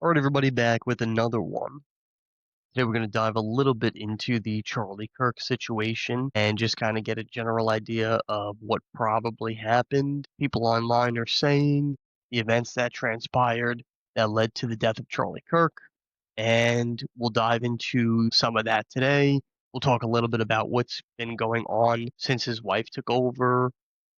All right, everybody, back with another one. Today, we're going to dive a little bit into the Charlie Kirk situation and just kind of get a general idea of what probably happened. People online are saying the events that transpired that led to the death of Charlie Kirk, and we'll dive into some of that today. We'll talk a little bit about what's been going on since his wife took over,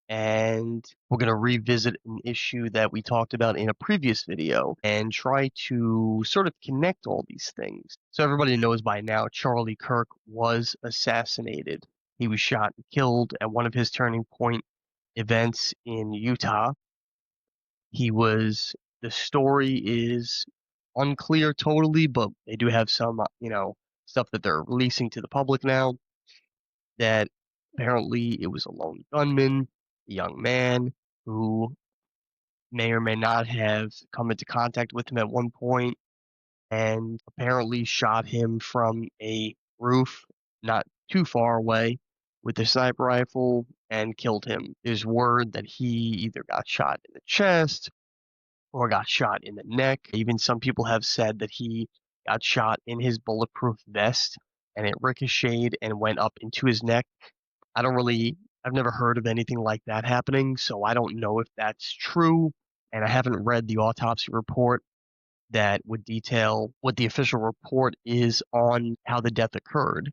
and we're going to revisit an issue that we talked about in a previous video and try to sort of connect all these things. So everybody knows by now Charlie Kirk was assassinated. He was shot and killed at one of his turning point events in Utah. The story is unclear totally, but they do have some, stuff that they're releasing to the public now, that apparently it was a lone gunman, a young man who may or may not have come into contact with him at one point and apparently shot him from a roof not too far away with a sniper rifle and killed him. There's word that he either got shot in the chest or got shot in the neck. Even some people have said that he got shot in his bulletproof vest and it ricocheted and went up into his neck. I've never heard of anything like that happening, so I don't know if that's true. And I haven't read the autopsy report that would detail what the official report is on how the death occurred.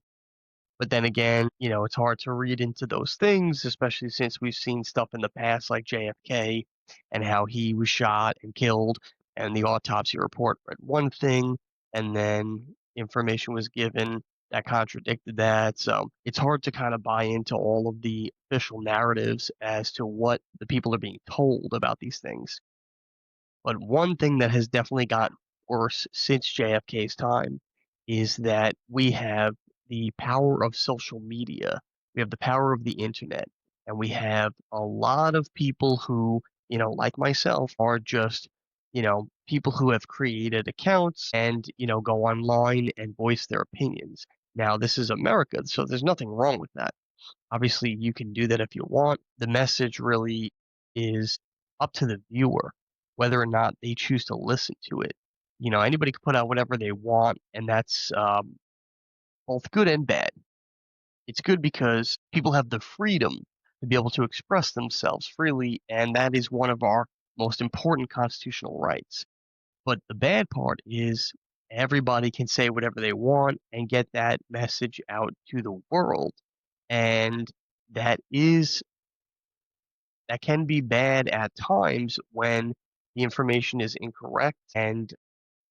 But then again, it's hard to read into those things, especially since we've seen stuff in the past like JFK and how he was shot and killed, and the autopsy report read one thing, and then information was given that contradicted that. So it's hard to kind of buy into all of the official narratives as to what the people are being told about these things. But one thing that has definitely gotten worse since JFK's time is that we have the power of social media. We have the power of the internet, and we have a lot of people who, like myself, are just, people who have created accounts and, go online and voice their opinions. Now, this is America, so there's nothing wrong with that. Obviously, you can do that if you want. The message really is up to the viewer, whether or not they choose to listen to it. Anybody can put out whatever they want, and that's both good and bad. It's good because people have the freedom to be able to express themselves freely, and that is one of our most important constitutional rights. But the bad part is everybody can say whatever they want and get that message out to the world. And that is that can be bad at times when the information is incorrect. And,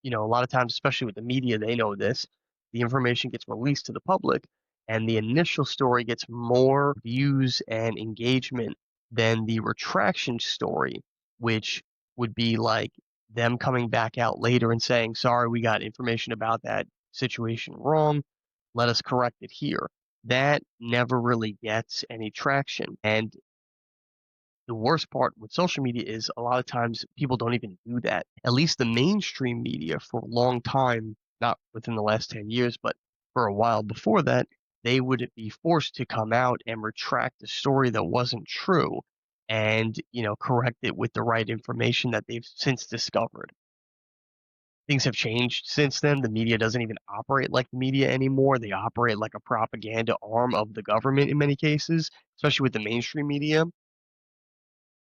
a lot of times, especially with the media, they know this, the information gets released to the public and the initial story gets more views and engagement than the retraction story, which would be like them coming back out later and saying, sorry, we got information about that situation wrong. Let us correct it here. That never really gets any traction. And the worst part with social media is a lot of times people don't even do that. At least the mainstream media for a long time, not within the last 10 years, but for a while before that, they would be forced to come out and retract a story that wasn't true and, correct it with the right information that they've since discovered. Things have changed since then. The media doesn't even operate like the media anymore. They operate like a propaganda arm of the government in many cases, especially with the mainstream media.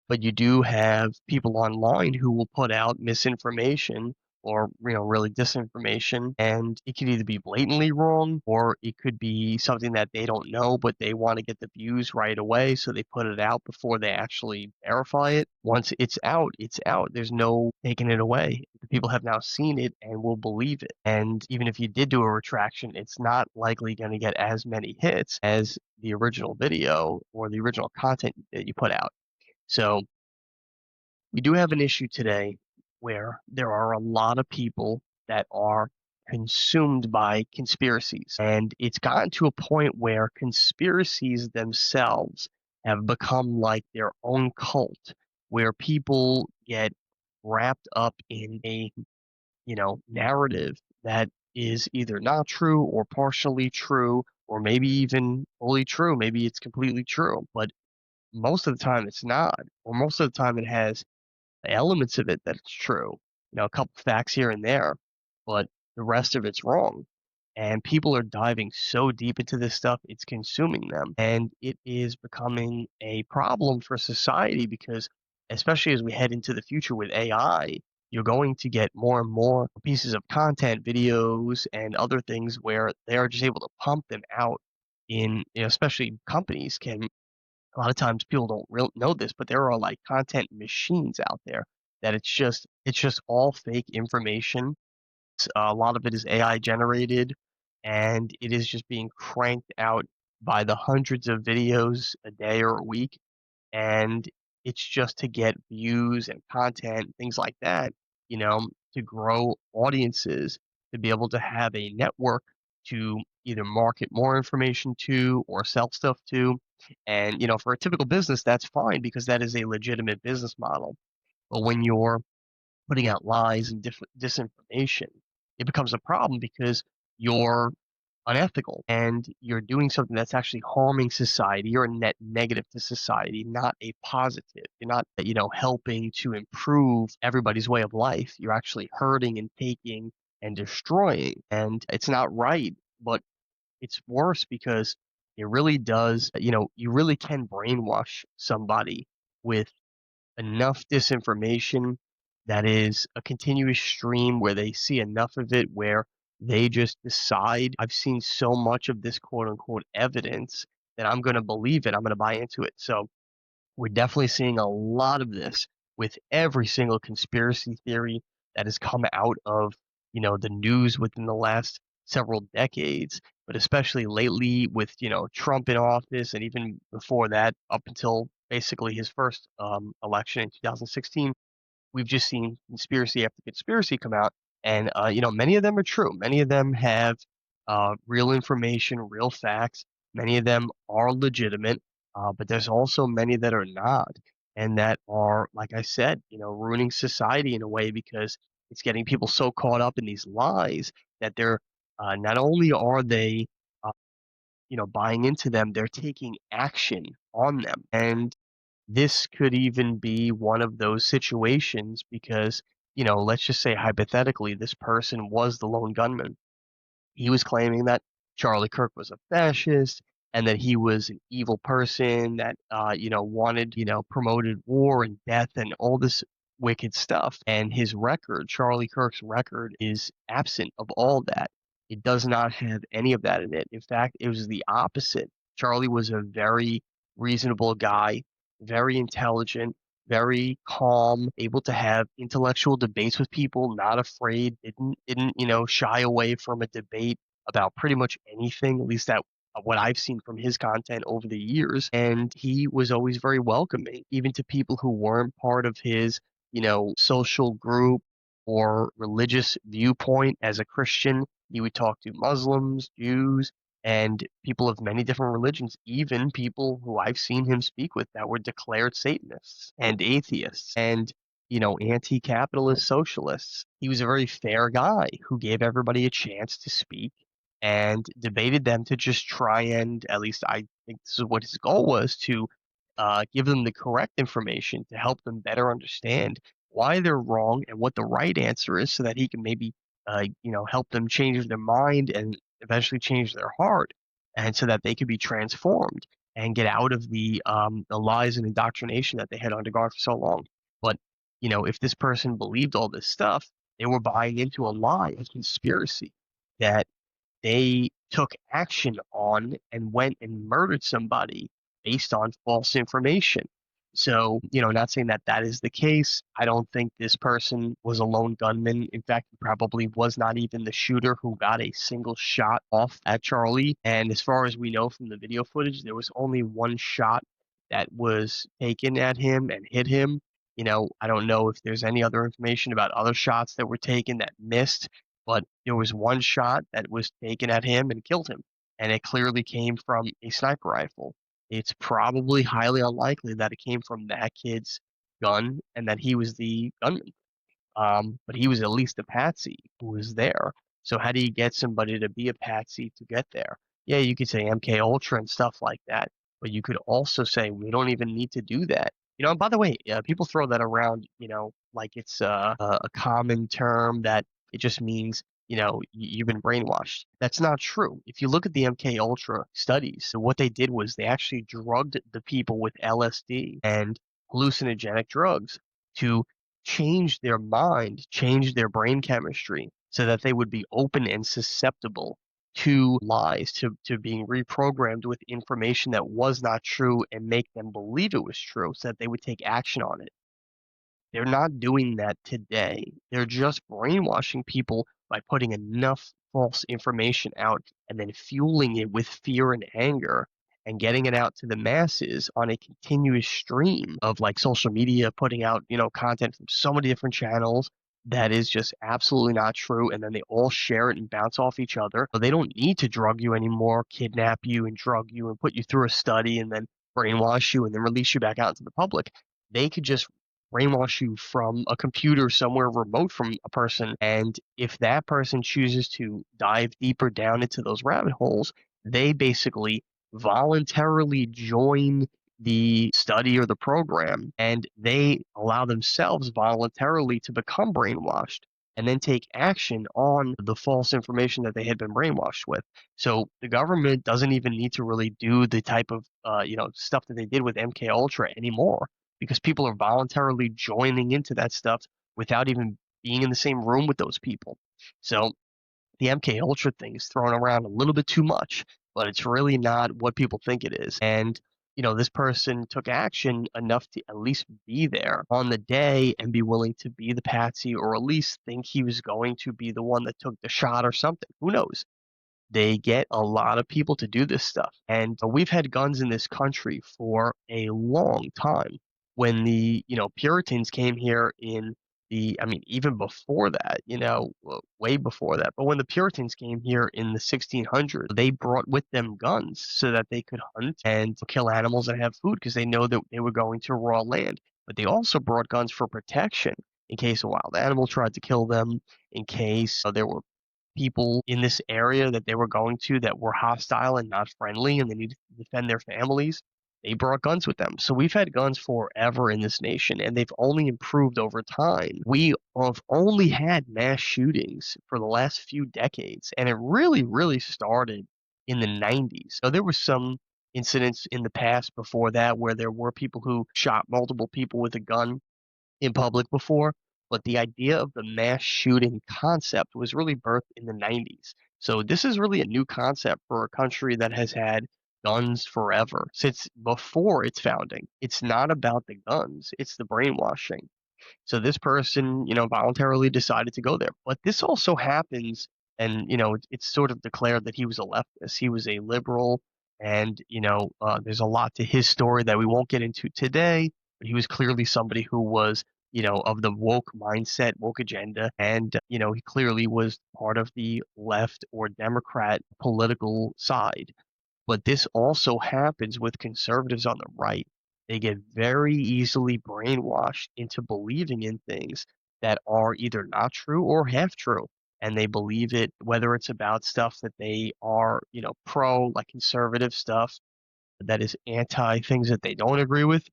But you do have people online who will put out misinformation or really disinformation, and it could either be blatantly wrong or it could be something that they don't know but they want to get the views right away, so they put it out before they actually verify it. Once it's out. There's no taking it away. The people have now seen it and will believe it, and even if you did do a retraction, it's not likely going to get as many hits as the original video or the original content that you put out. So we do have an issue today where there are a lot of people that are consumed by conspiracies. And it's gotten to a point where conspiracies themselves have become like their own cult, where people get wrapped up in a, narrative that is either not true or partially true, or maybe even fully true. Maybe it's completely true, but most of the time it's not, or most of the time it has elements of it that it's true. a couple facts here and there, but the rest of it's wrong. And people are diving so deep into this stuff, it's consuming them. And it is becoming a problem for society because, especially as we head into the future with AI, you're going to get more and more pieces of content, videos, and other things where they are just able to pump them out in, especially companies can. A lot of times people don't real know this, but there are like content machines out there that it's just all fake information. A lot of it is AI generated, and it is just being cranked out by the hundreds of videos a day or a week, and it's just to get views and content, things like that, to grow audiences, to be able to have a network to either market more information to or sell stuff to. And, for a typical business, that's fine because that is a legitimate business model. But when you're putting out lies and disinformation, it becomes a problem because you're unethical and you're doing something that's actually harming society. You're a net negative to society, not a positive. You're not, helping to improve everybody's way of life. You're actually hurting and taking and destroying. And it's not right, but it's worse because it really does, you really can brainwash somebody with enough disinformation that is a continuous stream where they see enough of it where they just decide, I've seen so much of this quote unquote evidence that I'm going to believe it. I'm going to buy into it. So we're definitely seeing a lot of this with every single conspiracy theory that has come out of, the news within the last several decades, but especially lately with, Trump in office and even before that, up until basically his first election in 2016. We've just seen conspiracy after conspiracy come out, and many of them are true. Many of them have real information, real facts. Many of them are legitimate, but there's also many that are not, and that are, like I said, ruining society in a way because it's getting people so caught up in these lies that they're not only are they uh, buying into them, they're taking action on them, and this could even be one of those situations because, let's just say hypothetically, this person was the lone gunman. He was claiming that Charlie Kirk was a fascist and that he was an evil person that, wanted, promoted war and death and all this wicked stuff. And his record, Charlie Kirk's record, is absent of all that. It does not have any of that in it. In fact, it was the opposite. Charlie was a very reasonable guy, very intelligent, very calm, able to have intellectual debates with people, not afraid, didn't shy away from a debate about pretty much anything, at least that what I've seen from his content over the years. And he was always very welcoming, even to people who weren't part of his, social group or religious viewpoint. As a Christian, he would talk to Muslims, Jews, and people of many different religions, even people who I've seen him speak with that were declared Satanists and atheists and, anti-capitalist socialists. He was a very fair guy who gave everybody a chance to speak and debated them to just try and, at least I think this is what his goal was, to give them the correct information to help them better understand why they're wrong and what the right answer is so that he can maybe, help them change their mind and eventually change their heart, and so that they could be transformed and get out of the lies and indoctrination that they had undergone for so long. But if this person believed all this stuff, they were buying into a lie, a conspiracy that they took action on and went and murdered somebody based on false information. So, not saying that that is the case. I don't think this person was a lone gunman. In fact, he probably was not even the shooter who got a single shot off at Charlie. And as far as we know from the video footage, there was only one shot that was taken at him and hit him. I don't know if there's any other information about other shots that were taken that missed, but there was one shot that was taken at him and killed him, and it clearly came from a sniper rifle. It's probably highly unlikely that it came from that kid's gun and that he was the gunman. But he was at least a patsy who was there. So how do you get somebody to be a patsy to get there? Yeah, you could say MK Ultra and stuff like that, but you could also say we don't even need to do that. By the way, people throw that around, like it's a common term that it just means, you've been brainwashed. That's not true. If you look at the MK Ultra studies, what they did was they actually drugged the people with LSD and hallucinogenic drugs to change their mind, change their brain chemistry so that they would be open and susceptible to lies, to being reprogrammed with information that was not true and make them believe it was true so that they would take action on it. They're not doing that today. They're just brainwashing people by putting enough false information out and then fueling it with fear and anger and getting it out to the masses on a continuous stream of like social media, putting out, content from so many different channels that is just absolutely not true. And then they all share it and bounce off each other. So they don't need to drug you anymore, kidnap you and drug you and put you through a study and then brainwash you and then release you back out into the public. They could just brainwash you from a computer somewhere remote from a person. And if that person chooses to dive deeper down into those rabbit holes, they basically voluntarily join the study or the program and they allow themselves voluntarily to become brainwashed and then take action on the false information that they had been brainwashed with. So the government doesn't even need to really do the type of stuff that they did with MK Ultra anymore because people are voluntarily joining into that stuff without even being in the same room with those people. So the MK Ultra thing is thrown around a little bit too much, but it's really not what people think it is. And this person took action enough to at least be there on the day and be willing to be the patsy, or at least think he was going to be the one that took the shot or something. Who knows? They get a lot of people to do this stuff. And we've had guns in this country for a long time. When the, Puritans came here I mean, even before that, way before that. But when the Puritans came here in the 1600s, they brought with them guns so that they could hunt and kill animals and have food because they know that they were going to raw land. But they also brought guns for protection in case a wild animal tried to kill them, in case there were people in this area that they were going to that were hostile and not friendly and they needed to defend their families. They brought guns with them. So we've had guns forever in this nation and they've only improved over time. We have only had mass shootings for the last few decades and it really, really started in the 90s. So there were some incidents in the past before that where there were people who shot multiple people with a gun in public before, but the idea of the mass shooting concept was really birthed in the 90s. So this is really a new concept for a country that has had guns forever, since before its founding. It's not about the guns, it's the brainwashing. So this person, voluntarily decided to go there. But this also happens, and it's sort of declared that he was a leftist. He was a liberal, and there's a lot to his story that we won't get into today. But he was clearly somebody who was, of the woke mindset, woke agenda, and he clearly was part of the left or Democrat political side. But this also happens with conservatives on the right. They get very easily brainwashed into believing in things that are either not true or half true. And they believe it, whether it's about stuff that they are, pro, like conservative stuff that is anti things that they don't agree with.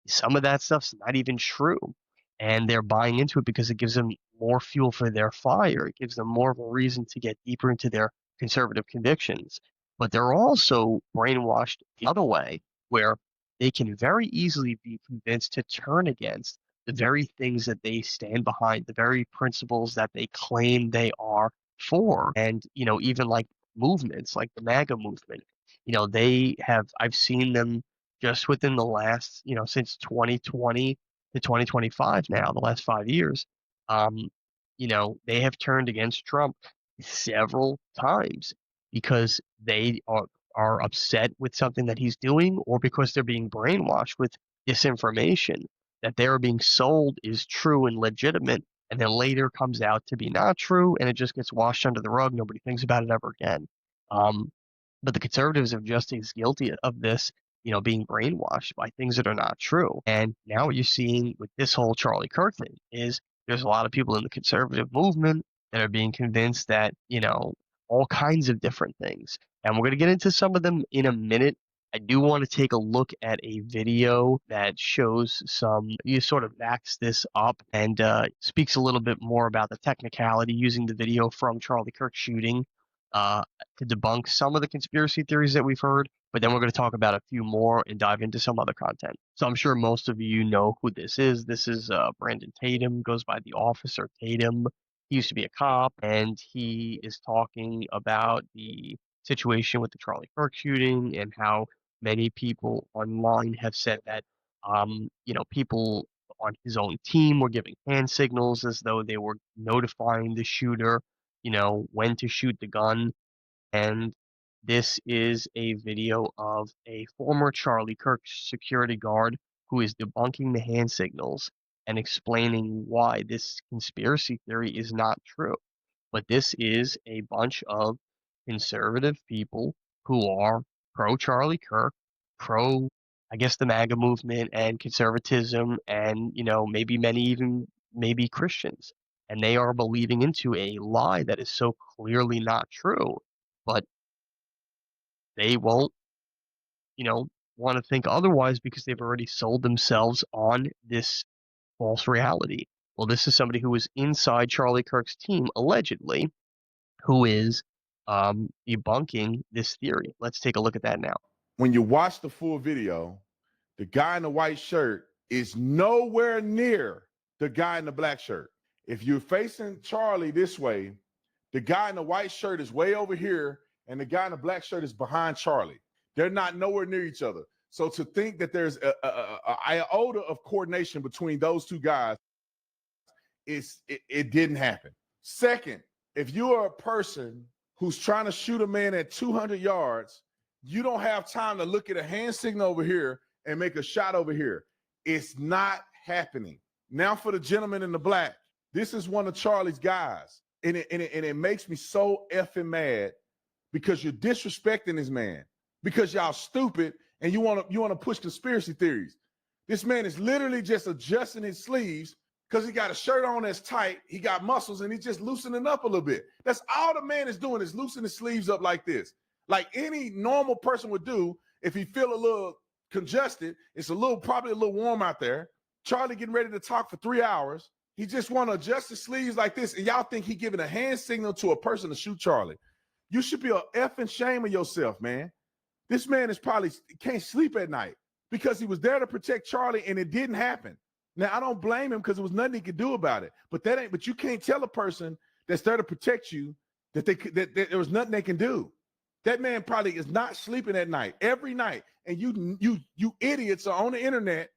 Some of that stuff's not even true. And they're buying into it because it gives them more fuel for their fire. It gives them more of a reason to get deeper into their conservative convictions. But they're also brainwashed the other way, where they can very easily be convinced to turn against the very things that they stand behind, the very principles that they claim they are for. And, even like movements like the MAGA movement, I've seen them just within the last, since 2020 to 2025 now, the last 5 years, they have turned against Trump several times because they are upset with something that he's doing or because they're being brainwashed with disinformation that they're being sold is true and legitimate and then later comes out to be not true and it just gets washed under the rug. Nobody thinks about it ever again. But the conservatives are just as guilty of this, being brainwashed by things that are not true. And now what you're seeing with this whole Charlie Kirk thing is there's a lot of people in the conservative movement that are being convinced that, all kinds of different things. And we're going to get into some of them in a minute. I do want to take a look at a video that shows you sort of backs this up and speaks a little bit more about the technicality using the video from Charlie Kirk shooting uh, to debunk some of the conspiracy theories that we've heard. But then we're going to talk about a few more and dive into some other content. So I'm sure most of you know who this is. This is Brandon Tatum, goes by the Officer Tatum. He used to be a cop, and he is talking about the situation with the Charlie Kirk shooting and how many people online have said that, people on his own team were giving hand signals as though they were notifying the shooter, when to shoot the gun. And this is a video of a former Charlie Kirk security guard who is debunking the hand signals and explaining why this conspiracy theory is not true. But this is a bunch of conservative people who are pro Charlie Kirk, pro, I guess, the MAGA movement and conservatism, and, maybe many even maybe Christians. And they are believing into a lie that is so clearly not true. But they won't, want to think otherwise because they've already sold themselves on this false reality. Well, this is somebody who was inside Charlie Kirk's team, allegedly, who is debunking this theory. Let's take a look at that now. When you watch the full video, the guy in the white shirt is nowhere near the guy in the black shirt. If you're facing Charlie this way, the guy in the white shirt is way over here, and the guy in the black shirt is behind Charlie. They're not nowhere near each other. So to think that there's a iota of coordination between those two guys, it didn't happen. Second, if you're a person who's trying to shoot a man at 200 yards, you don't have time to look at a hand signal over here and make a shot over here. It's not happening. Now for the gentleman in the black, this is one of Charlie's guys. And it makes me so effing mad because you're disrespecting this man, because y'all stupid and you want to push conspiracy theories. This man is literally just adjusting his sleeves because he got a shirt on that's tight. He got muscles and he's just loosening up a little bit. That's all the man is doing, is loosening his sleeves up like this. Like any normal person would do if he feel a little congested. It's probably a little warm out there. Charlie getting ready to talk for 3 hours. He just want to adjust his sleeves like this. And y'all think he giving a hand signal to a person to shoot Charlie. You should be a effing shame of yourself, man. This man is probably can't sleep at night because he was there to protect Charlie and it didn't happen. Now, I don't blame him because there was nothing he could do about it. But you can't tell a person that's there to protect you that there was nothing they can do. That man probably is not sleeping at night, every night. And you idiots are on the internet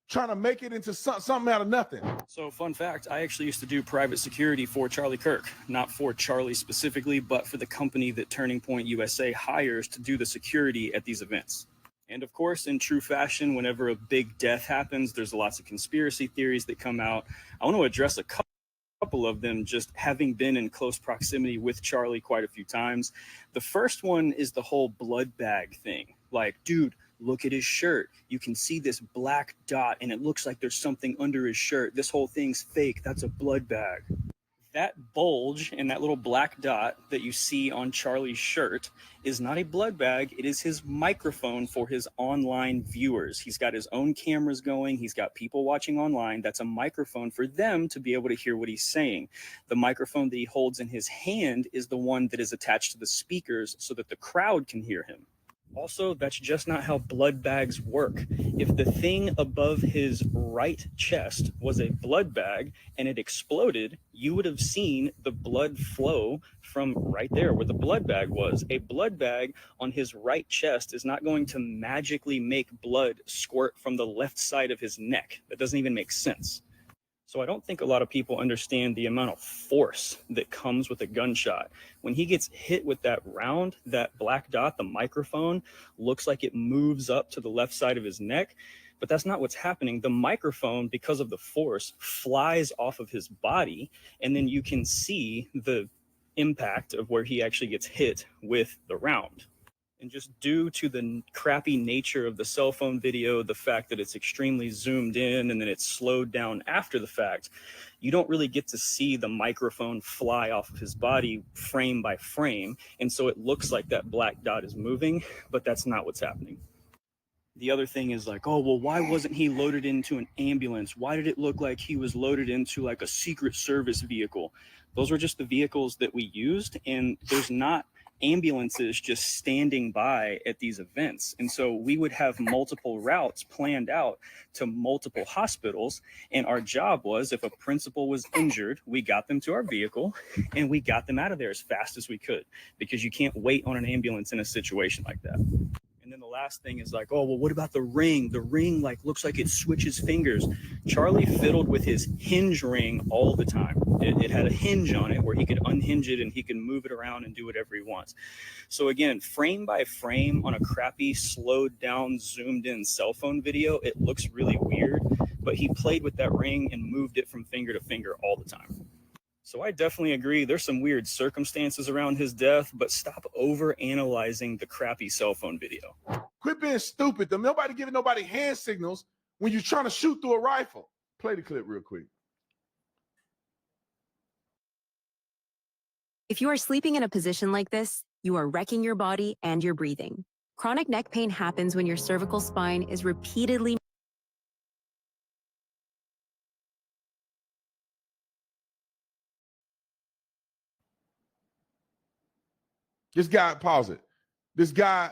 trying to make it into something out of nothing. So fun fact, I actually used to do private security for Charlie Kirk, not for Charlie specifically, but for the company that Turning Point USA hires to do the security at these events. And of course, in true fashion, whenever a big death happens, there's lots of conspiracy theories that come out. I want to address a couple of them, just having been in close proximity with Charlie quite a few times. The first one is the whole blood bag thing. Like, dude, look at his shirt. You can see this black dot and it looks like there's something under his shirt. This whole thing's fake. That's a blood bag. That bulge and that little black dot that you see on Charlie's shirt is not a blood bag. It is his microphone for his online viewers. He's got his own cameras going. He's got people watching online. That's a microphone for them to be able to hear what he's saying. The microphone that he holds in his hand is the one that is attached to the speakers so that the crowd can hear him. Also, that's just not how blood bags work. If the thing above his right chest was a blood bag and it exploded, you would have seen the blood flow from right there where the blood bag was. A blood bag on his right chest is not going to magically make blood squirt from the left side of his neck. That doesn't even make sense. So I don't think a lot of people understand the amount of force that comes with a gunshot. When he gets hit with that round, that black dot, the microphone, looks like it moves up to the left side of his neck, but that's not what's happening. The microphone, because of the force, flies off of his body, and then you can see the impact of where he actually gets hit with the round. And just due to the crappy nature of the cell phone video, the fact that it's extremely zoomed in and then it's slowed down after the fact, you don't really get to see the microphone fly off of his body frame by frame. And so it looks like that black dot is moving, but that's not what's happening. The other thing is like, oh, well, why wasn't he loaded into an ambulance? Why did it look like he was loaded into like a Secret Service vehicle? Those were just the vehicles that we used, and there's not ambulances just standing by at these events. And so we would have multiple routes planned out to multiple hospitals. And our job was, if a principal was injured, we got them to our vehicle and we got them out of there as fast as we could, because you can't wait on an ambulance in a situation like that. And then the last thing is like, oh, well, what about the ring? The ring like looks like it switches fingers. Charlie fiddled with his hinge ring all the time. It had a hinge on it where he could unhinge it and he could move it around and do whatever he wants. So again, frame by frame on a crappy, slowed down, zoomed in cell phone video, it looks really weird, but he played with that ring and moved it from finger to finger all the time. So I definitely agree. There's some weird circumstances around his death, but stop over analyzing the crappy cell phone video. Quit being stupid. Nobody giving nobody hand signals when you're trying to shoot through a rifle. Play the clip real quick. If you are sleeping in a position like this, you are wrecking your body and your breathing. Chronic neck pain happens when your cervical spine is repeatedly This guy, pause it. This guy,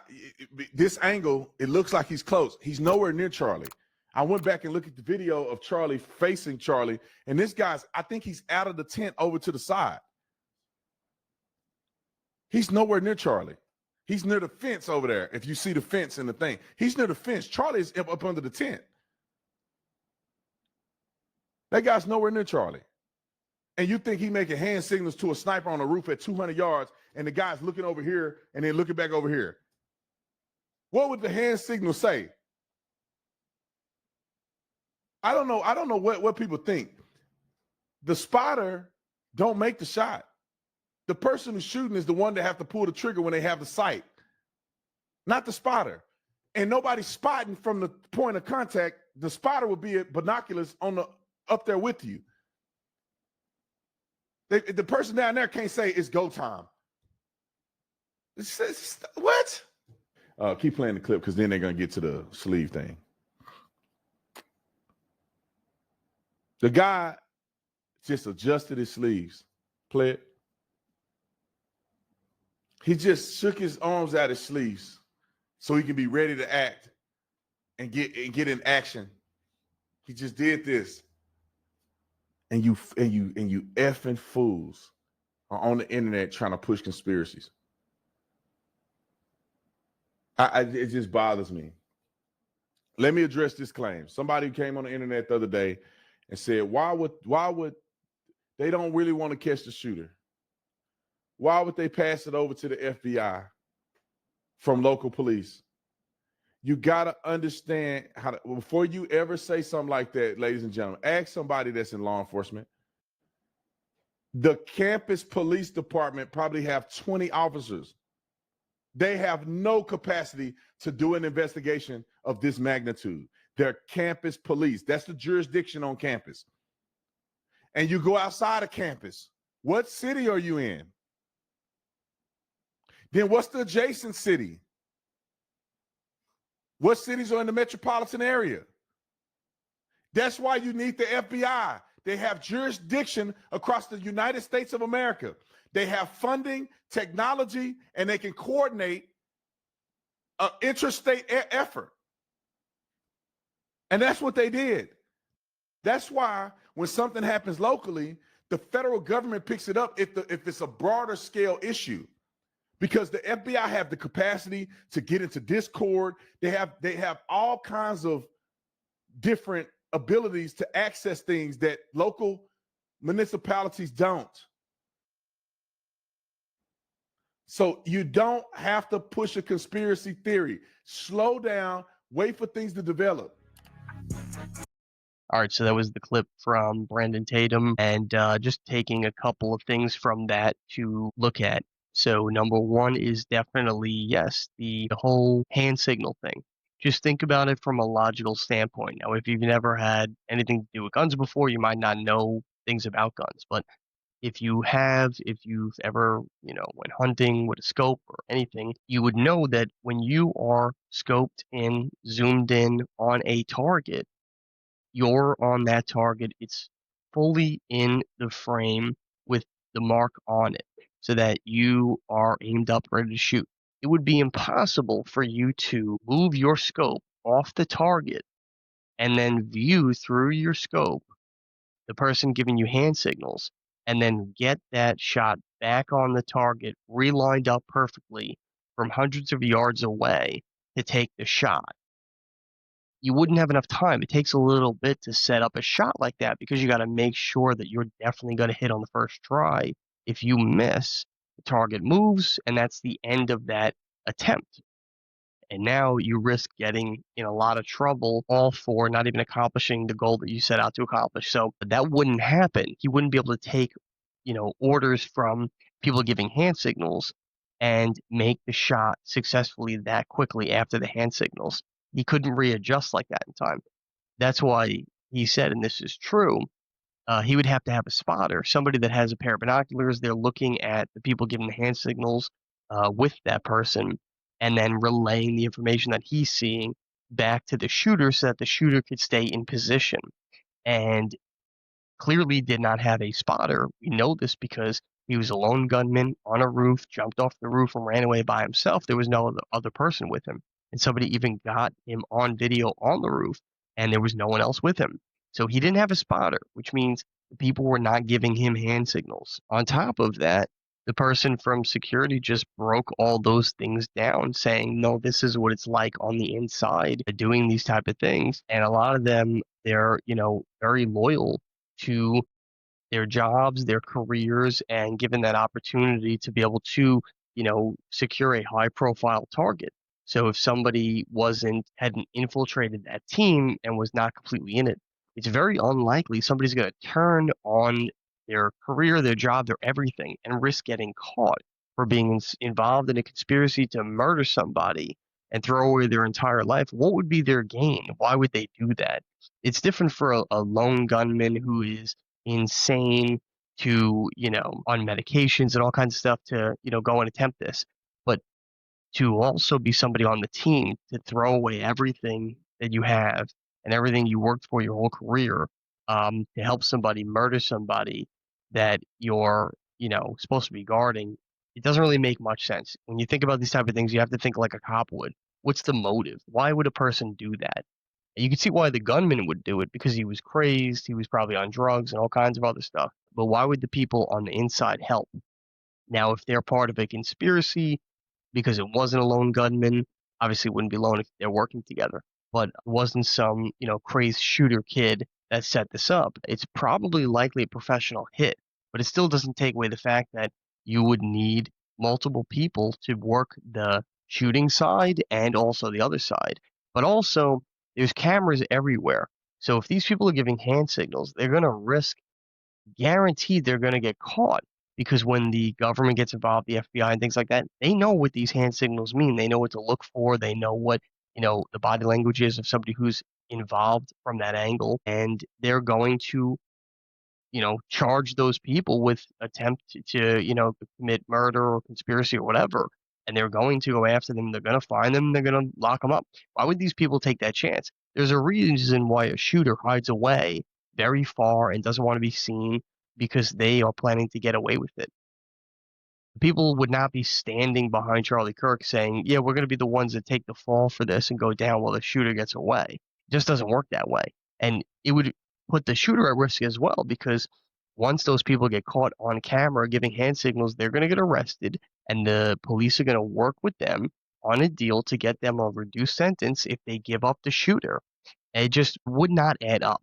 this angle, it looks like he's close. He's nowhere near Charlie. I went back and looked at the video of Charlie facing Charlie, and this guy's, I think he's out of the tent over to the side. He's nowhere near Charlie. He's near the fence over there. If you see the fence and the thing, he's near the fence. Charlie is up under the tent. That guy's nowhere near Charlie. And you think he making hand signals to a sniper on a roof at 200 yards, and the guy's looking over here and then looking back over here. What would the hand signal say? I don't know. I don't know what people think. The spotter don't make the shot. The person who's shooting is the one that have to pull the trigger when they have the sight, not the spotter. And nobody's spotting from the point of contact. The spotter will be at binoculars on the up there with you. The person down there can't say it's go time. What? Keep playing the clip, because then they're going to get to the sleeve thing. The guy just adjusted his sleeves. Play it. He just shook his arms out his sleeves so he can be ready to act and get in action. He just did this. And you effing fools are on the internet trying to push conspiracies. It just bothers me. Let me address this claim. Somebody came on the internet the other day and said, why would they don't really want to catch the shooter? Why would they pass it over to the FBI from local police? You got to understand how to, before you ever say something like that, ladies and gentlemen, ask somebody that's in law enforcement. The campus police department probably have 20 officers. They have no capacity to do an investigation of this magnitude. They're campus police. That's the jurisdiction on campus. And you go outside of campus. What city are you in? Then what's the adjacent city? What cities are in the metropolitan area? That's why you need the FBI. They have jurisdiction across the United States of America. They have funding, technology, and they can coordinate an interstate effort. And that's what they did. That's why when something happens locally, the federal government picks it up if it's a broader scale issue. Because the FBI have the capacity to get into Discord. They have all kinds of different abilities to access things that local municipalities don't. So you don't have to push a conspiracy theory. Slow down, wait for things to develop. All right, so that was the clip from Brandon Tatum, and just taking a couple of things from that to look at. So number one is definitely, yes, the whole hand signal thing. Just think about it from a logical standpoint. Now, if you've never had anything to do with guns before, you might not know things about guns, but if you've ever, went hunting with a scope or anything, you would know that when you are scoped in, zoomed in on a target, you're on that target. It's fully in the frame with the mark on it so that you are aimed up, ready to shoot. It would be impossible for you to move your scope off the target and then view through your scope the person giving you hand signals and then get that shot back on the target, relined up perfectly from hundreds of yards away to take the shot. You wouldn't have enough time. It takes a little bit to set up a shot like that because you got to make sure that you're definitely going to hit on the first try. If you miss, the target moves, and that's the end of that attempt. And now you risk getting in a lot of trouble, all for not even accomplishing the goal that you set out to accomplish. So that wouldn't happen. He wouldn't be able to take, orders from people giving hand signals and make the shot successfully that quickly after the hand signals. He couldn't readjust like that in time. That's why he said, and this is true, he would have to have a spotter, somebody that has a pair of binoculars. They're looking at the people giving the hand signals with that person and then relaying the information that he's seeing back to the shooter so that the shooter could stay in position. And clearly did not have a spotter. We know this because he was a lone gunman on a roof, jumped off the roof and ran away by himself. There was no other person with him. And somebody even got him on video on the roof, and there was no one else with him. So he didn't have a spotter, which means the people were not giving him hand signals. On top of that, the person from security just broke all those things down, saying, no, this is what it's like on the inside doing these type of things. And a lot of them, they're, very loyal to their jobs, their careers, and given that opportunity to be able to, secure a high profile target. So if somebody hadn't infiltrated that team and was not completely in it, it's very unlikely somebody's going to turn on their career, their job, their everything, and risk getting caught for being involved in a conspiracy to murder somebody and throw away their entire life. What would be their gain? Why would they do that? It's different for a lone gunman who is insane to, on medications and all kinds of stuff to, go and attempt this. But to also be somebody on the team to throw away everything that you have and everything you worked for your whole career to help somebody murder somebody that you're, supposed to be guarding, it doesn't really make much sense. When you think about these type of things, you have to think like a cop would. What's the motive? Why would a person do that? You can see why the gunman would do it because he was crazed, he was probably on drugs and all kinds of other stuff. But why would the people on the inside help? Now, if they're part of a conspiracy, because it wasn't a lone gunman, obviously it wouldn't be lone if they're working together, but it wasn't some, crazed shooter kid that set this up. It's probably likely a professional hit, but it still doesn't take away the fact that you would need multiple people to work the shooting side and also the other side. But also, there's cameras everywhere. So if these people are giving hand signals, they're going to risk, guaranteed they're going to get caught because when the government gets involved, the FBI and things like that, they know what these hand signals mean. They know what to look for. They know what, the body language is of somebody who's involved from that angle. And they're going to, charge those people with attempt to, commit murder or conspiracy or whatever. And they're going to go after them. They're going to find them. They're going to lock them up. Why would these people take that chance? There's a reason why a shooter hides away very far and doesn't want to be seen because they are planning to get away with it. People would not be standing behind Charlie Kirk saying, yeah, we're going to be the ones that take the fall for this and go down while the shooter gets away. It just doesn't work that way. And it would put the shooter at risk as well because once those people get caught on camera giving hand signals, they're going to get arrested and the police are going to work with them on a deal to get them a reduced sentence if they give up the shooter. It just would not add up.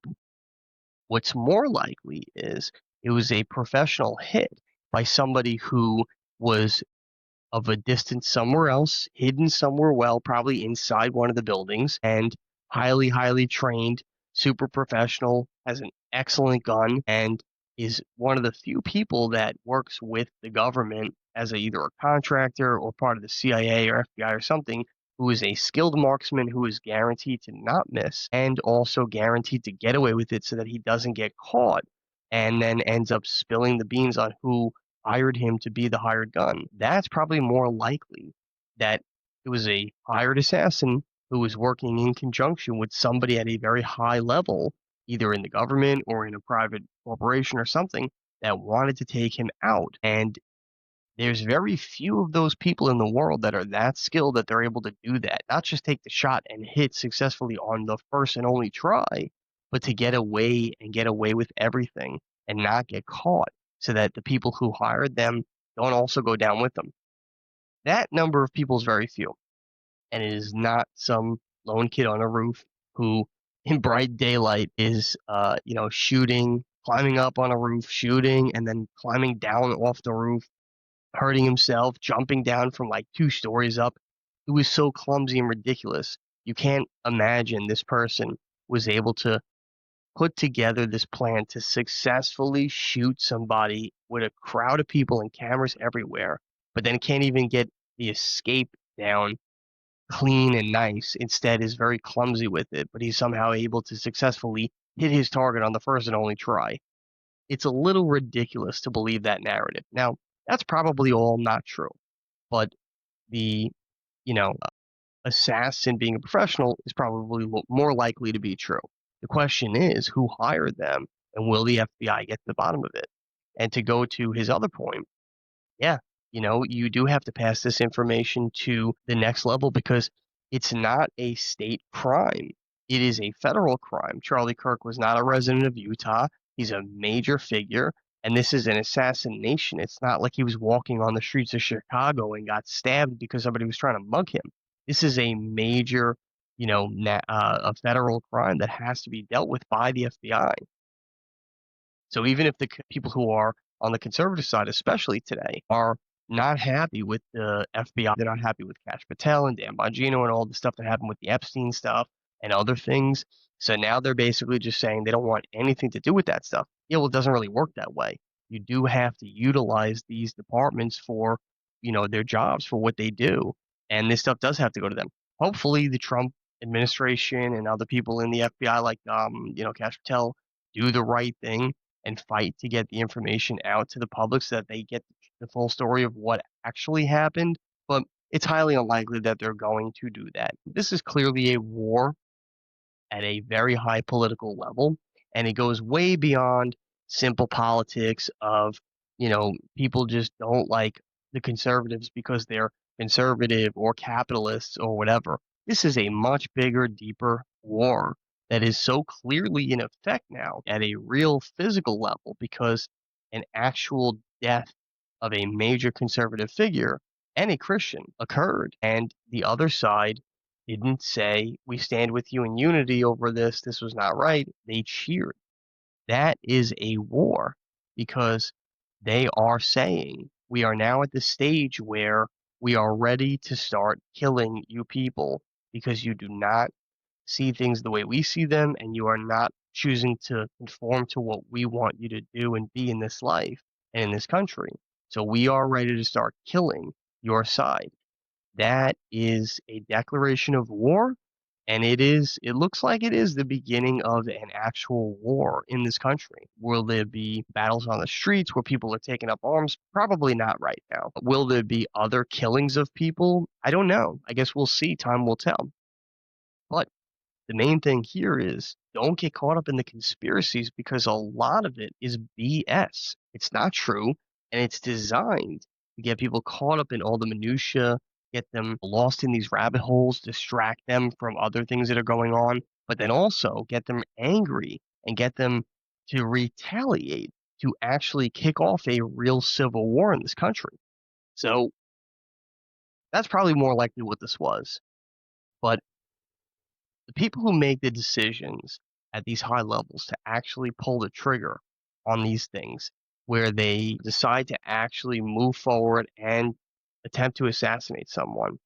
What's more likely is it was a professional hit by somebody who was of a distance somewhere else, hidden somewhere well, probably inside one of the buildings, and highly, highly trained, super professional, has an excellent gun, and is one of the few people that works with the government as either a contractor or part of the CIA or FBI or something, who is a skilled marksman who is guaranteed to not miss and also guaranteed to get away with it so that he doesn't get caught and then ends up spilling the beans on who hired him to be the hired gun. That's probably more likely that it was a hired assassin who was working in conjunction with somebody at a very high level, either in the government or in a private corporation or something, that wanted to take him out. And there's very few of those people in the world that are that skilled that they're able to do that. Not just take the shot and hit successfully on the first and only try, but to get away and get away with everything and not get caught so that the people who hired them don't also go down with them. That number of people is very few. And it is not some lone kid on a roof who in bright daylight is, shooting, climbing up on a roof, shooting, and then climbing down off the roof, hurting himself, jumping down from like 2 stories up. It was so clumsy and ridiculous. You can't imagine this person was able to put together this plan to successfully shoot somebody with a crowd of people and cameras everywhere, but then can't even get the escape down clean and nice. Instead, is very clumsy with it, but he's somehow able to successfully hit his target on the first and only try. It's a little ridiculous to believe that narrative. Now, that's probably all not true, but the, you know, assassin being a professional is probably more likely to be true. The question is, who hired them, and will the FBI get to the bottom of it? And to go to his other point, yeah, you do have to pass this information to the next level because it's not a state crime. It is a federal crime. Charlie Kirk was not a resident of Utah. He's a major figure, and this is an assassination. It's not like he was walking on the streets of Chicago and got stabbed because somebody was trying to mug him. This is a major, a federal crime that has to be dealt with by the FBI. So even if the people who are on the conservative side, especially today, are not happy with the FBI, they're not happy with Kash Patel and Dan Bongino and all the stuff that happened with the Epstein stuff and other things. So now they're basically just saying they don't want anything to do with that stuff. Yeah, well, it doesn't really work that way. You do have to utilize these departments for, their jobs, for what they do. And this stuff does have to go to them. Hopefully the Trump administration and other people in the FBI, like, Kash Patel, do the right thing and fight to get the information out to the public so that they get the full story of what actually happened. But it's highly unlikely that they're going to do that. This is clearly a war at a very high political level, and it goes way beyond simple politics of, people just don't like the conservatives because they're conservative or capitalists or whatever. This is a much bigger, deeper war that is so clearly in effect now at a real physical level because an actual death of a major conservative figure and a Christian occurred. And the other side didn't say, we stand with you in unity over this. This was not right. They cheered. That is a war because they are saying we are now at the stage where we are ready to start killing you people because you do not see things the way we see them and you are not choosing to conform to what we want you to do and be in this life and in this country. So we are ready to start killing your side. That is a declaration of war, and it looks like it is the beginning of an actual war in this country. Will there be battles on the streets where people are taking up arms? Probably not right now. Will there be other killings of people? I don't know. I guess we'll see. Time will tell. But the main thing here is don't get caught up in the conspiracies because a lot of it is BS. It's not true, and it's designed to get people caught up in all the minutia, get them lost in these rabbit holes, distract them from other things that are going on, but then also get them angry and get them to retaliate, to actually kick off a real civil war in this country. So that's probably more likely what this was. But the people who make the decisions at these high levels to actually pull the trigger on these things, where they decide to actually move forward and attempt to assassinate someone,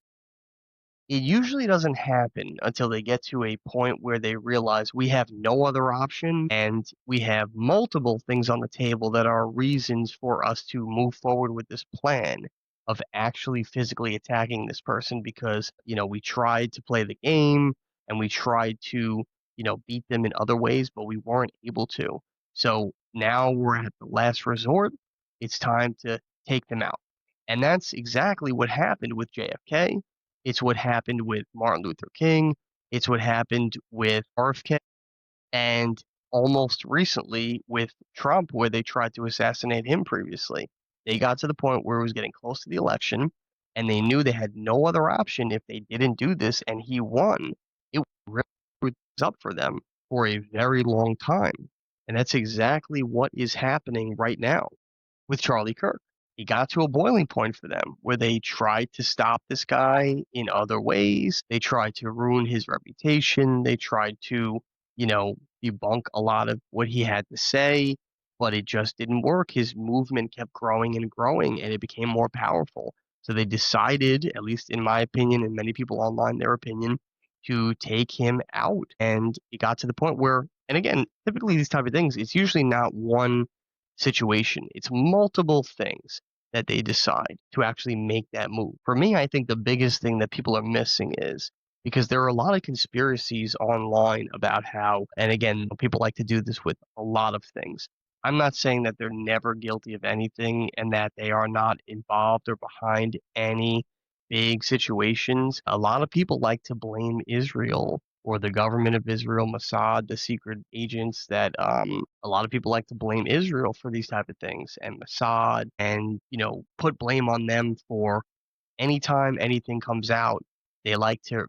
it usually doesn't happen until they get to a point where they realize we have no other option and we have multiple things on the table that are reasons for us to move forward with this plan of actually physically attacking this person because, we tried to play the game and we tried to, beat them in other ways, but we weren't able to. So now we're at the last resort. It's time to take them out. And that's exactly what happened with JFK. It's what happened with Martin Luther King. It's what happened with RFK. And almost recently with Trump, where they tried to assassinate him previously. They got to the point where it was getting close to the election, and they knew they had no other option if they didn't do this, and he won. It really screwed things up for them for a very long time. And that's exactly what is happening right now with Charlie Kirk. He got to a boiling point for them where they tried to stop this guy in other ways. They tried to ruin his reputation. They tried to, debunk a lot of what he had to say, but it just didn't work. His movement kept growing and growing, and it became more powerful. So they decided, at least in my opinion, and many people online, their opinion, to take him out. And it got to the point where, and again, typically these type of things, it's usually not one situation. It's multiple things that they decide to actually make that move. For me, I think the biggest thing that people are missing is because there are a lot of conspiracies online about how, and again, people like to do this with a lot of things. I'm not saying that they're never guilty of anything and that they are not involved or behind any big situations. A lot of people like to blame Israel or the government of Israel, Mossad, the secret agents that a lot of people like to blame Israel for these type of things and Mossad and, put blame on them for anytime anything comes out, they like to,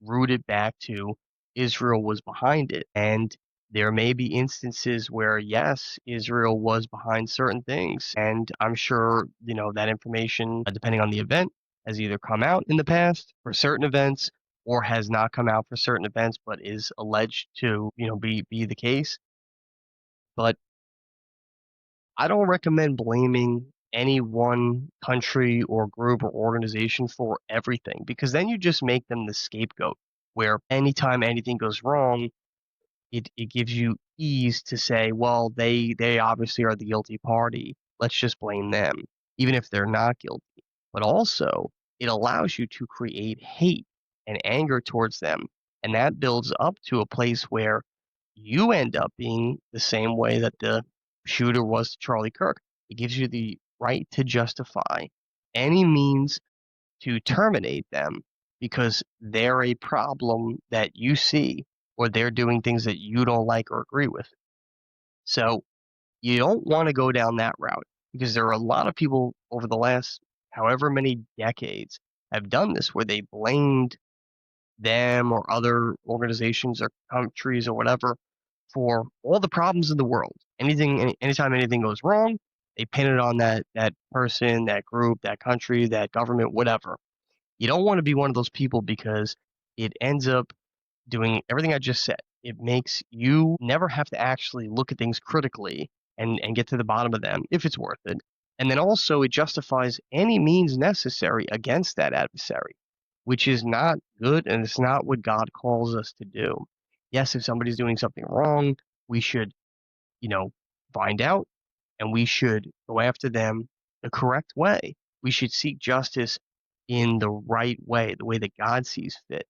root it back to Israel was behind it. And there may be instances where, yes, Israel was behind certain things. And I'm sure, that information, depending on the event, has either come out in the past for certain events or has not come out for certain events, but is alleged to, be the case. But I don't recommend blaming any one country or group or organization for everything because then you just make them the scapegoat where anytime anything goes wrong, it gives you ease to say, well, they obviously are the guilty party. Let's just blame them, even if they're not guilty. But also, it allows you to create hate and anger towards them. And that builds up to a place where you end up being the same way that the shooter was to Charlie Kirk. It gives you the right to justify any means to terminate them because they're a problem that you see or they're doing things that you don't like or agree with. So you don't want to go down that route because there are a lot of people over the last however many decades have done this where they blamed them or other organizations or countries or whatever for all the problems in the world. Anytime anything goes wrong, they pin it on that person, that group, that country, that government, whatever. You don't want to be one of those people because it ends up doing everything I just said. It makes you never have to actually look at things critically and get to the bottom of them if it's worth it. And then also it justifies any means necessary against that adversary, which is not good and it's not what God calls us to do. Yes, if somebody's doing something wrong, we should, find out and we should go after them the correct way. We should seek justice in the right way, the way that God sees fit,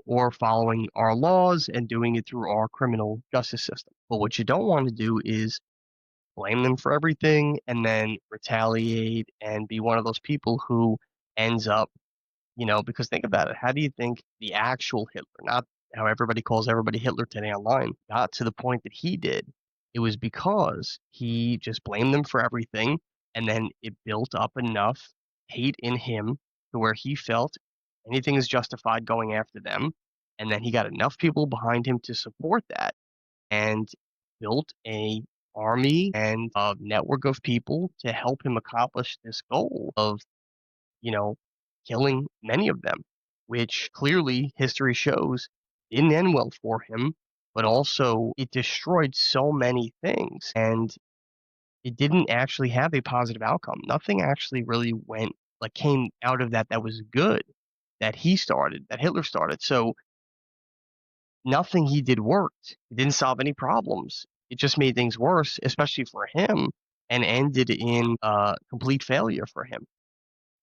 or following our laws and doing it through our criminal justice system. But what you don't want to do is blame them for everything and then retaliate and be one of those people who ends up, because think about it. How do you think the actual Hitler, not how everybody calls everybody Hitler today online, got to the point that he did? It was because he just blamed them for everything, and then it built up enough hate in him to where he felt anything is justified going after them, and then he got enough people behind him to support that, and built a army and a network of people to help him accomplish this goal of, you know, killing many of them, which clearly history shows didn't end well for him, but also it destroyed so many things and it didn't actually have a positive outcome. Nothing actually really came out of that was good that Hitler started. So nothing he did worked. It didn't solve any problems. It just made things worse, especially for him, and ended in complete failure for him.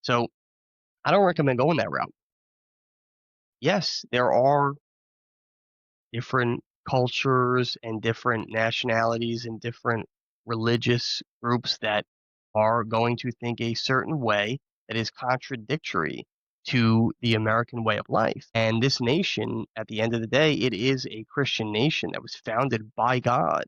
So I don't recommend going that route. Yes, there are different cultures and different nationalities and different religious groups that are going to think a certain way that is contradictory to the American way of life. And this nation, at the end of the day, it is a Christian nation that was founded by God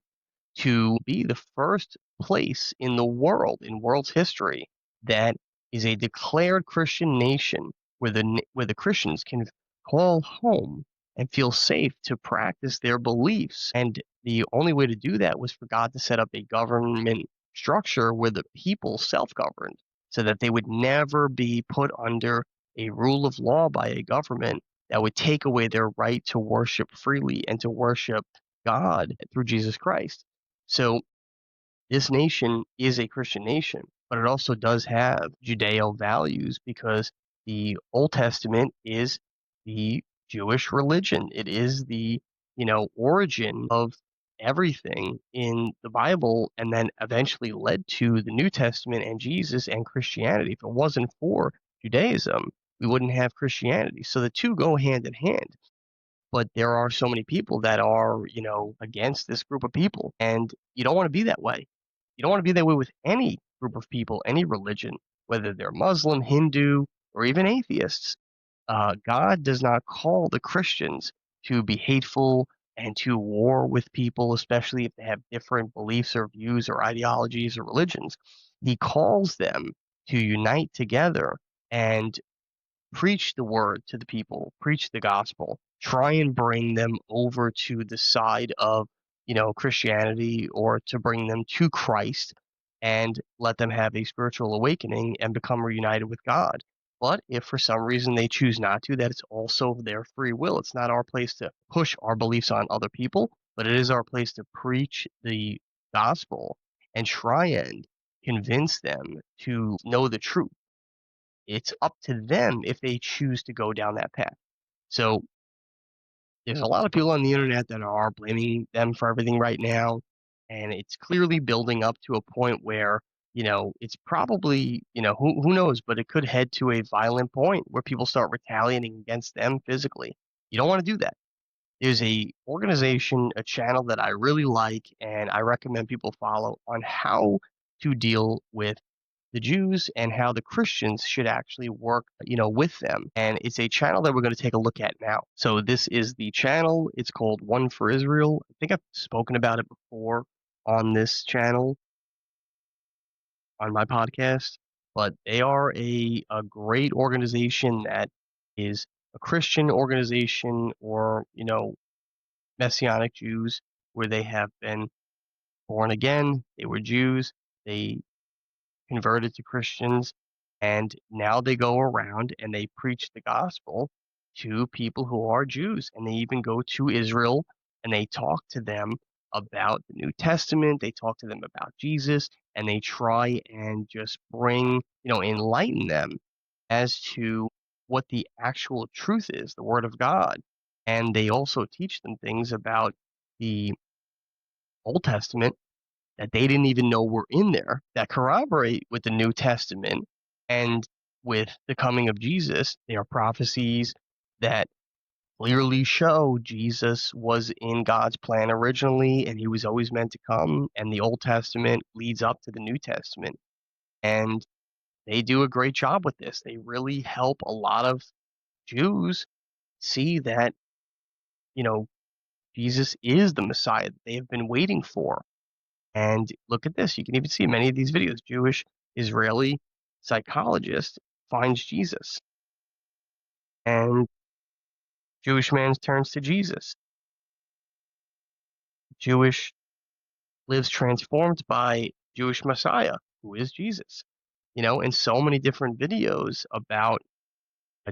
to be the first place in the world, in world's history, that is a declared Christian nation where the Christians can call home and feel safe to practice their beliefs. And the only way to do that was for God to set up a government structure where the people self-governed so that they would never be put under a rule of law by a government that would take away their right to worship freely and to worship God through Jesus Christ. So this nation is a Christian nation, but it also does have Judeo values because the Old Testament is the Jewish religion. It is the, origin of everything in the Bible and then eventually led to the New Testament and Jesus and Christianity. If it wasn't for Judaism, we wouldn't have Christianity. So the two go hand in hand. But there are so many people that are, against this group of people. And you don't want to be that way. You don't want to be that way with any group of people, any religion, whether they're Muslim, Hindu, or even atheists. God does not call the Christians to be hateful and to war with people, especially if they have different beliefs or views or ideologies or religions. He calls them to unite together and preach the word to the people, preach the gospel, try and bring them over to the side of, Christianity or to bring them to Christ and let them have a spiritual awakening and become reunited with God. But if for some reason they choose not to, that's also their free will. It's not our place to push our beliefs on other people, but it is our place to preach the gospel and try and convince them to know the truth. It's up to them if they choose to go down that path. So there's a lot of people on the internet that are blaming them for everything right now, and it's clearly building up to a point where, it's probably, who knows, but it could head to a violent point where people start retaliating against them physically. You don't want to do that. There's a organization, a channel that I really like, and I recommend people follow on how to deal with the Jews and how the Christians should actually work, with them. And it's a channel that we're going to take a look at now. So this is the channel. It's called One for Israel. I think I've spoken about it before on this channel, on my podcast, but they are a great organization that is a Christian organization or, Messianic Jews where they have been born again. They were Jews. They converted to Christians, and now they go around and they preach the gospel to people who are Jews, and they even go to Israel and they talk to them about the New Testament, they talk to them about Jesus, and they try and just bring, enlighten them as to what the actual truth is, the Word of God. And they also teach them things about the Old Testament that they didn't even know were in there that corroborate with the New Testament and with the coming of Jesus. They are prophecies that clearly show Jesus was in God's plan originally and he was always meant to come, and the Old Testament leads up to the New Testament. And they do a great job with this. They really help a lot of Jews see that, Jesus is the Messiah that they have been waiting for. And look at this. You can even see many of these videos. Jewish Israeli psychologist finds Jesus, and Jewish man turns to Jesus. Jewish lives transformed by Jewish Messiah, who is Jesus. And so many different videos about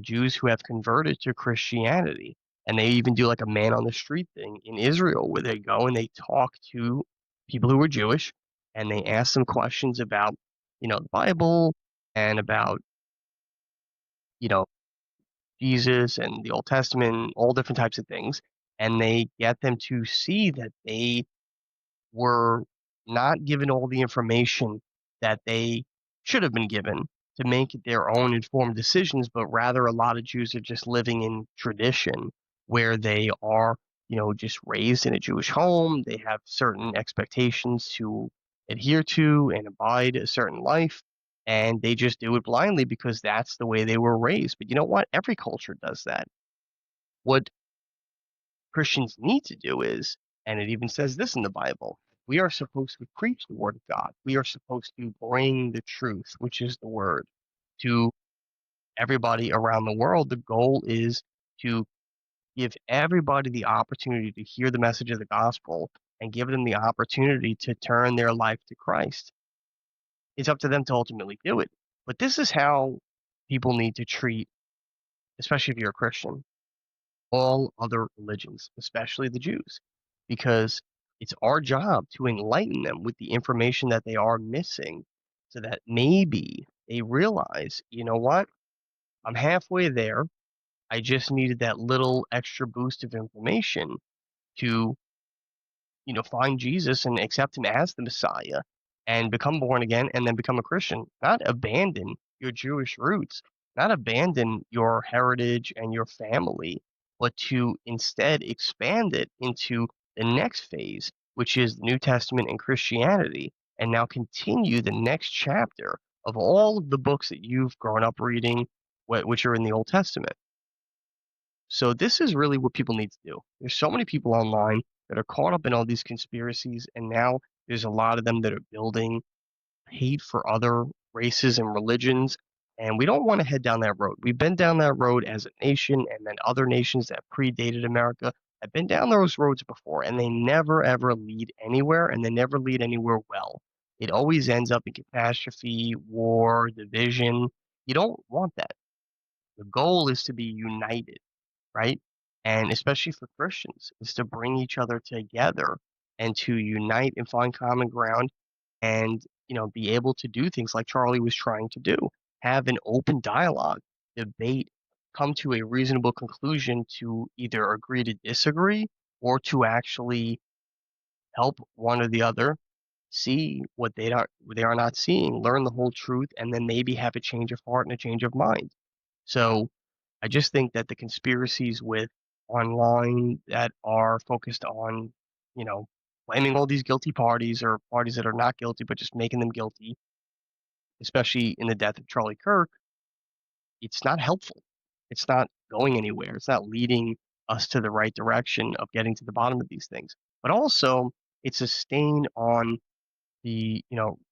Jews who have converted to Christianity. And they even do like a man on the street thing in Israel where they go and they talk to people who are Jewish and they ask them questions about, the Bible and about, you know, Jesus and the Old Testament, all different types of things. And they get them to see that they were not given all the information that they should have been given to make their own informed decisions, but rather a lot of Jews are just living in tradition where they are just raised in a Jewish home. They have certain expectations to adhere to and abide a certain life, and they just do it blindly because that's the way they were raised. But you know what? Every culture does that. What Christians need to do is, and it even says this in the Bible, we are supposed to preach the word of God. We are supposed to bring the truth, which is the word, to everybody around the world. The goal is to give everybody the opportunity to hear the message of the gospel and give them the opportunity to turn their life to Christ. It's up to them to ultimately do it. But this is how people need to treat, especially if you're a Christian, all other religions, especially the Jews, because it's our job to enlighten them with the information that they are missing so that maybe they realize, you know what, I'm halfway there. I just needed that little extra boost of information to find Jesus and accept him as the Messiah and become born again and then become a Christian. Not abandon your Jewish roots, not abandon your heritage and your family, but to instead expand it into the next phase, which is the New Testament and Christianity, and now continue the next chapter of all of the books that you've grown up reading, which are in the Old Testament. So this is really what people need to do. There's so many people online that are caught up in all these conspiracies, and now there's a lot of them that are building hate for other races and religions, and we don't want to head down that road. We've been down that road as a nation, and then other nations that predated America have been down those roads before, and they never ever lead anywhere, and they never lead anywhere well. It always ends up in catastrophe, war, division. You don't want that. The goal is to be united, right? And especially for Christians, is to bring each other together and to unite and find common ground and, be able to do things like Charlie was trying to do. Have an open dialogue, debate, come to a reasonable conclusion to either agree to disagree or to actually help one or the other see what they are not seeing, learn the whole truth, and then maybe have a change of heart and a change of mind. So I just think that the conspiracies with online that are focused on, you know, blaming all these guilty parties or parties that are not guilty, but just making them guilty, especially in the death of Charlie Kirk, it's not helpful. It's not going anywhere. It's not leading us to the right direction of getting to the bottom of these things. But also, it's a stain on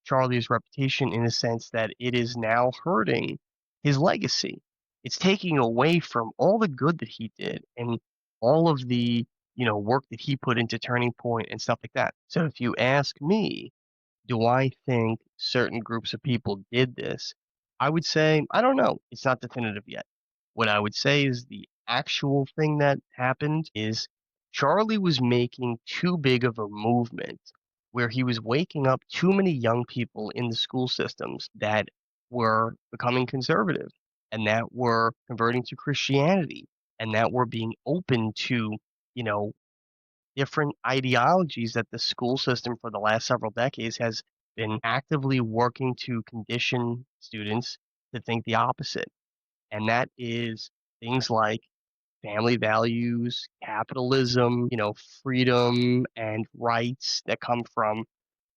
Charlie's reputation in the sense that it is now hurting his legacy. It's taking away from all the good that he did and all of the, work that he put into Turning Point and stuff like that. So if you ask me, do I think certain groups of people did this? I would say, I don't know. It's not definitive yet. What I would say is the actual thing that happened is Charlie was making too big of a movement where he was waking up too many young people in the school systems that were becoming conservative and that were converting to Christianity and that were being open to, you know, different ideologies that the school system for the last several decades has been actively working to condition students to think the opposite. And that is things like family values, capitalism, freedom and rights that come from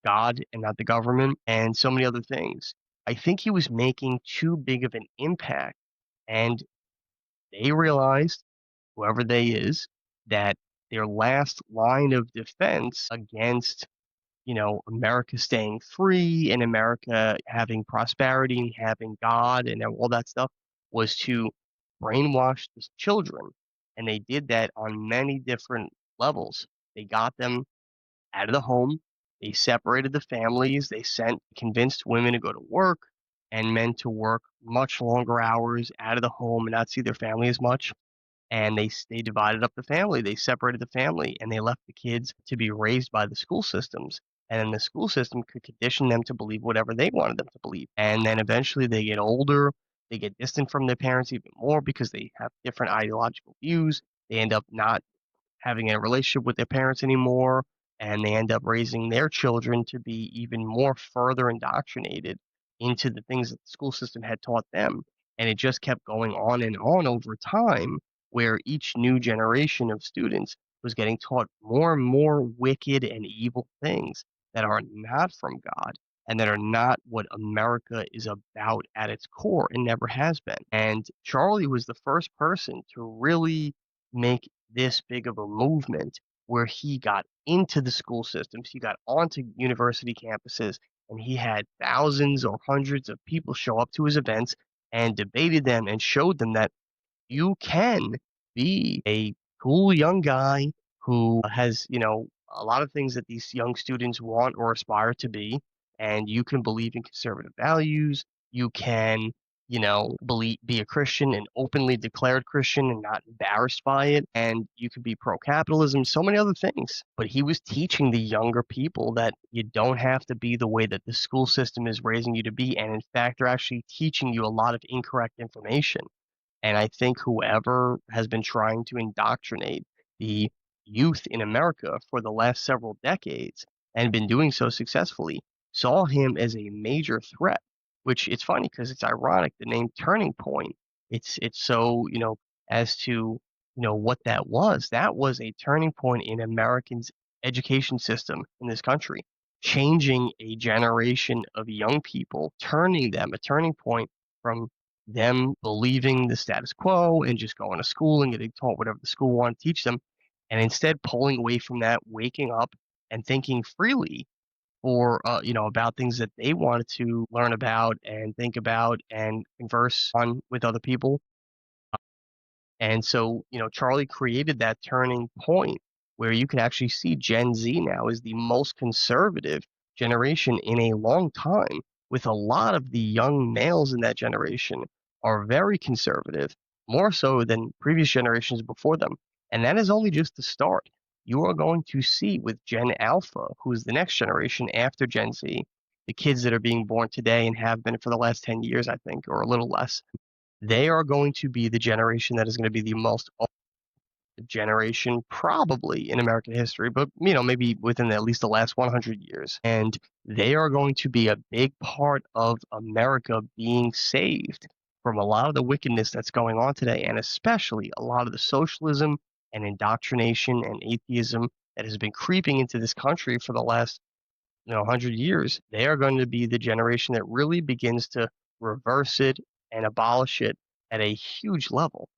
God and not the government, and so many other things. I think he was making too big of an impact, and they realized, whoever they is, that their last line of defense against, America staying free and America having prosperity and having God and all that stuff was to brainwash the children. And they did that on many different levels. They got them out of the home. They separated the families. They convinced women to go to work and men to work much longer hours out of the home and not see their family as much. And they divided up the family. They separated the family and they left the kids to be raised by the school systems. And then the school system could condition them to believe whatever they wanted them to believe. And then eventually they get older, they get distant from their parents even more because they have different ideological views. They end up not having a relationship with their parents anymore, and they end up raising their children to be even more further indoctrinated into the things that the school system had taught them. And it just kept going on and on over time, where each new generation of students was getting taught more and more wicked and evil things that are not from God and that are not what America is about at its core and never has been. And Charlie was the first person to really make this big of a movement where he got into the school systems, he got onto university campuses, and he had thousands or hundreds of people show up to his events and debated them and showed them that you can be a cool young guy who has, a lot of things that these young students want or aspire to be, and you can believe in conservative values. You can, be a Christian, an openly declared Christian and not embarrassed by it, and you can be pro-capitalism, so many other things. But he was teaching the younger people that you don't have to be the way that the school system is raising you to be, and in fact, they're actually teaching you a lot of incorrect information. And I think whoever has been trying to indoctrinate the youth in America for the last several decades and been doing so successfully saw him as a major threat, which it's funny because it's ironic, the name Turning Point. It's so, as to, what that was. That was a turning point in Americans' education system in this country, changing a generation of young people, turning them a turning point from them believing the status quo and just going to school and getting taught whatever the school wanted to teach them, and instead pulling away from that, waking up and thinking freely for about things that they wanted to learn about and think about and converse on with other people. And so, Charlie created that turning point where you can actually see Gen Z now is the most conservative generation in a long time, with a lot of the young males in that generation are very conservative, more so than previous generations before them. And that is only just the start. You are going to see with Gen Alpha, who is the next generation after Gen Z, the kids that are being born today and have been for the last 10 years, I think, or a little less, they are going to be the generation that is going to be the most generation probably in American history, but maybe within at least the last 100 years. And they are going to be a big part of America being saved from a lot of the wickedness that's going on today, and especially a lot of the socialism and indoctrination and atheism that has been creeping into this country for the last 100 years. They are going to be the generation that really begins to reverse it and abolish it at a huge level.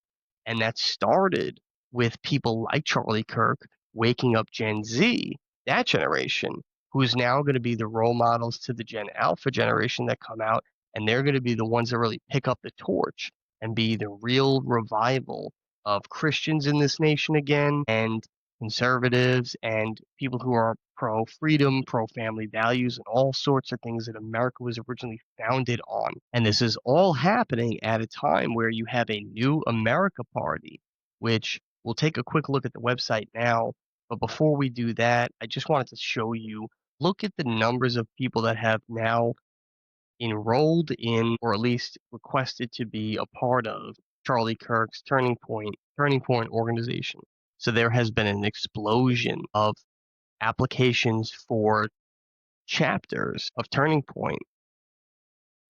And that started with people like Charlie Kirk waking up Gen Z, that generation, who's now going to be the role models to the Gen Alpha generation that come out. And they're going to be the ones that really pick up the torch and be the real revival of Christians in this nation again, and conservatives and people who are pro freedom, pro family values, and all sorts of things that America was originally founded on. And this is all happening at a time where you have a new America Party, which we'll take a quick look at the website now. But before we do that, I just wanted to show you, look at the numbers of people that have now enrolled in, or at least requested to be a part of, Charlie Kirk's Turning Point organization. So there has been an explosion of applications for chapters of Turning Point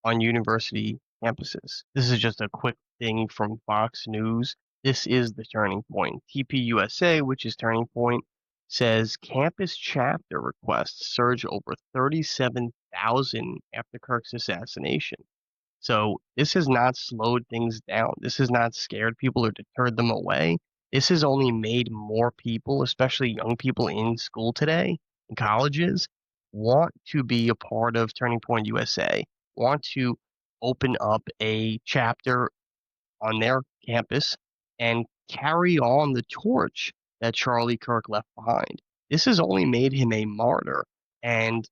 on university campuses. This is just a quick thing from Fox News. This is the Turning Point. TPUSA, which is Turning Point, says campus chapter requests surge over 37,000 after Kirk's assassination. So this has not slowed things down. This has not scared people or deterred them away. This has only made more people, especially young people in school today, in colleges, want to be a part of Turning Point USA, want to open up a chapter on their campus and carry on the torch that Charlie Kirk left behind. This has only made him a martyr and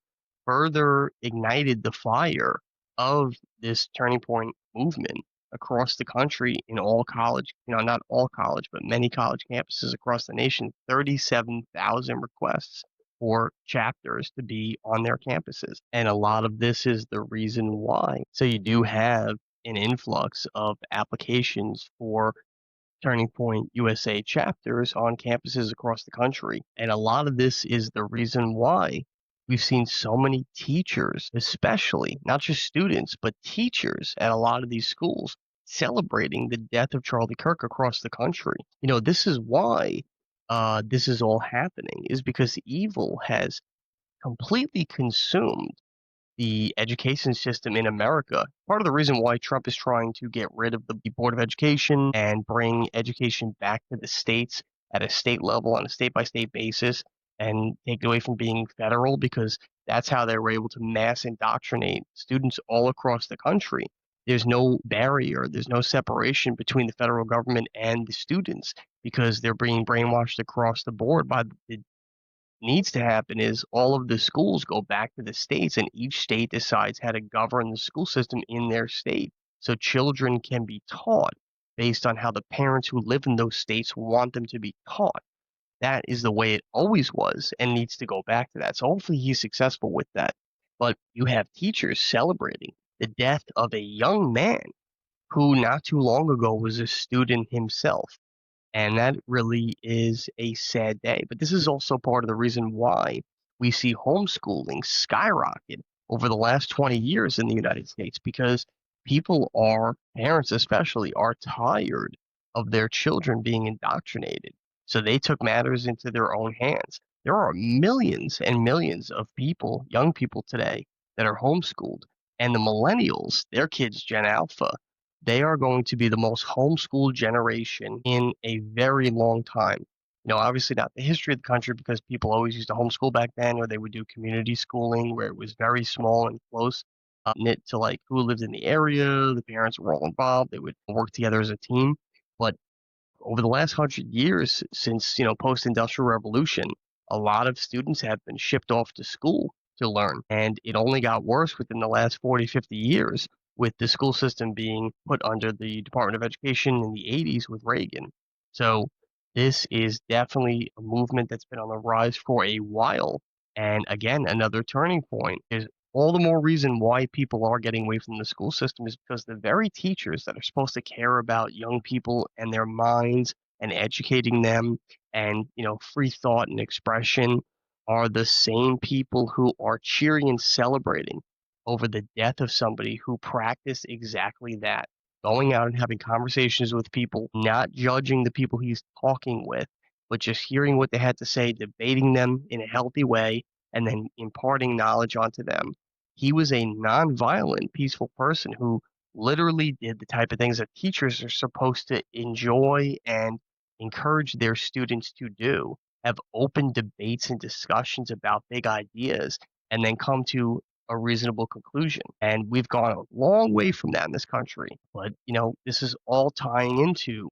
further ignited the fire of this Turning Point movement across the country in all college, not all college, but many college campuses across the nation. 37,000 requests for chapters to be on their campuses. And a lot of this is the reason why. So you do have an influx of applications for Turning Point USA chapters on campuses across the country. And a lot of this is the reason why we've seen so many teachers, especially not just students, but teachers at a lot of these schools celebrating the death of Charlie Kirk across the country. This is why this is all happening is because evil has completely consumed the education system in America. Part of the reason why Trump is trying to get rid of the Board of Education and bring education back to the states at a state level on a state by state basis and take it away from being federal, because that's how they were able to mass indoctrinate students all across the country. There's no barrier, there's no separation between the federal government and the students because they're being brainwashed across the board by the needs to happen is all of the schools go back to the states and each state decides how to govern the school system in their state. So children can be taught based on how the parents who live in those states want them to be taught. That is the way it always was and needs to go back to that. So hopefully he's successful with that. But you have teachers celebrating the death of a young man who not too long ago was a student himself. And that really is a sad day. But this is also part of the reason why we see homeschooling skyrocket over the last 20 years in the United States, because parents especially, are tired of their children being indoctrinated. So they took matters into their own hands. There are millions and millions of people, young people today, that are homeschooled. And the millennials, their kids, Gen Alpha, they are going to be the most homeschooled generation in a very long time. Obviously not the history of the country because people always used to homeschool back then, or they would do community schooling where it was very small and close, knit to like who lived in the area. The parents were all involved. They would work together as a team. But over the last 100 years since post-industrial revolution, a lot of students have been shipped off to school to learn, and it only got worse within the last 40, 50 years with the school system being put under the Department of Education in the 80s with Reagan. So this is definitely a movement that's been on the rise for a while, and again, another turning point is all the more reason why people are getting away from the school system is because the very teachers that are supposed to care about young people and their minds and educating them and free thought and expression are the same people who are cheering and celebrating over the death of somebody who practiced exactly that, going out and having conversations with people, not judging the people he's talking with, but just hearing what they had to say, debating them in a healthy way, and then imparting knowledge onto them. He was a nonviolent, peaceful person who literally did the type of things that teachers are supposed to enjoy and encourage their students to do, have open debates and discussions about big ideas, and then come to a reasonable conclusion. And we've gone a long way from that in this country. But, this is all tying into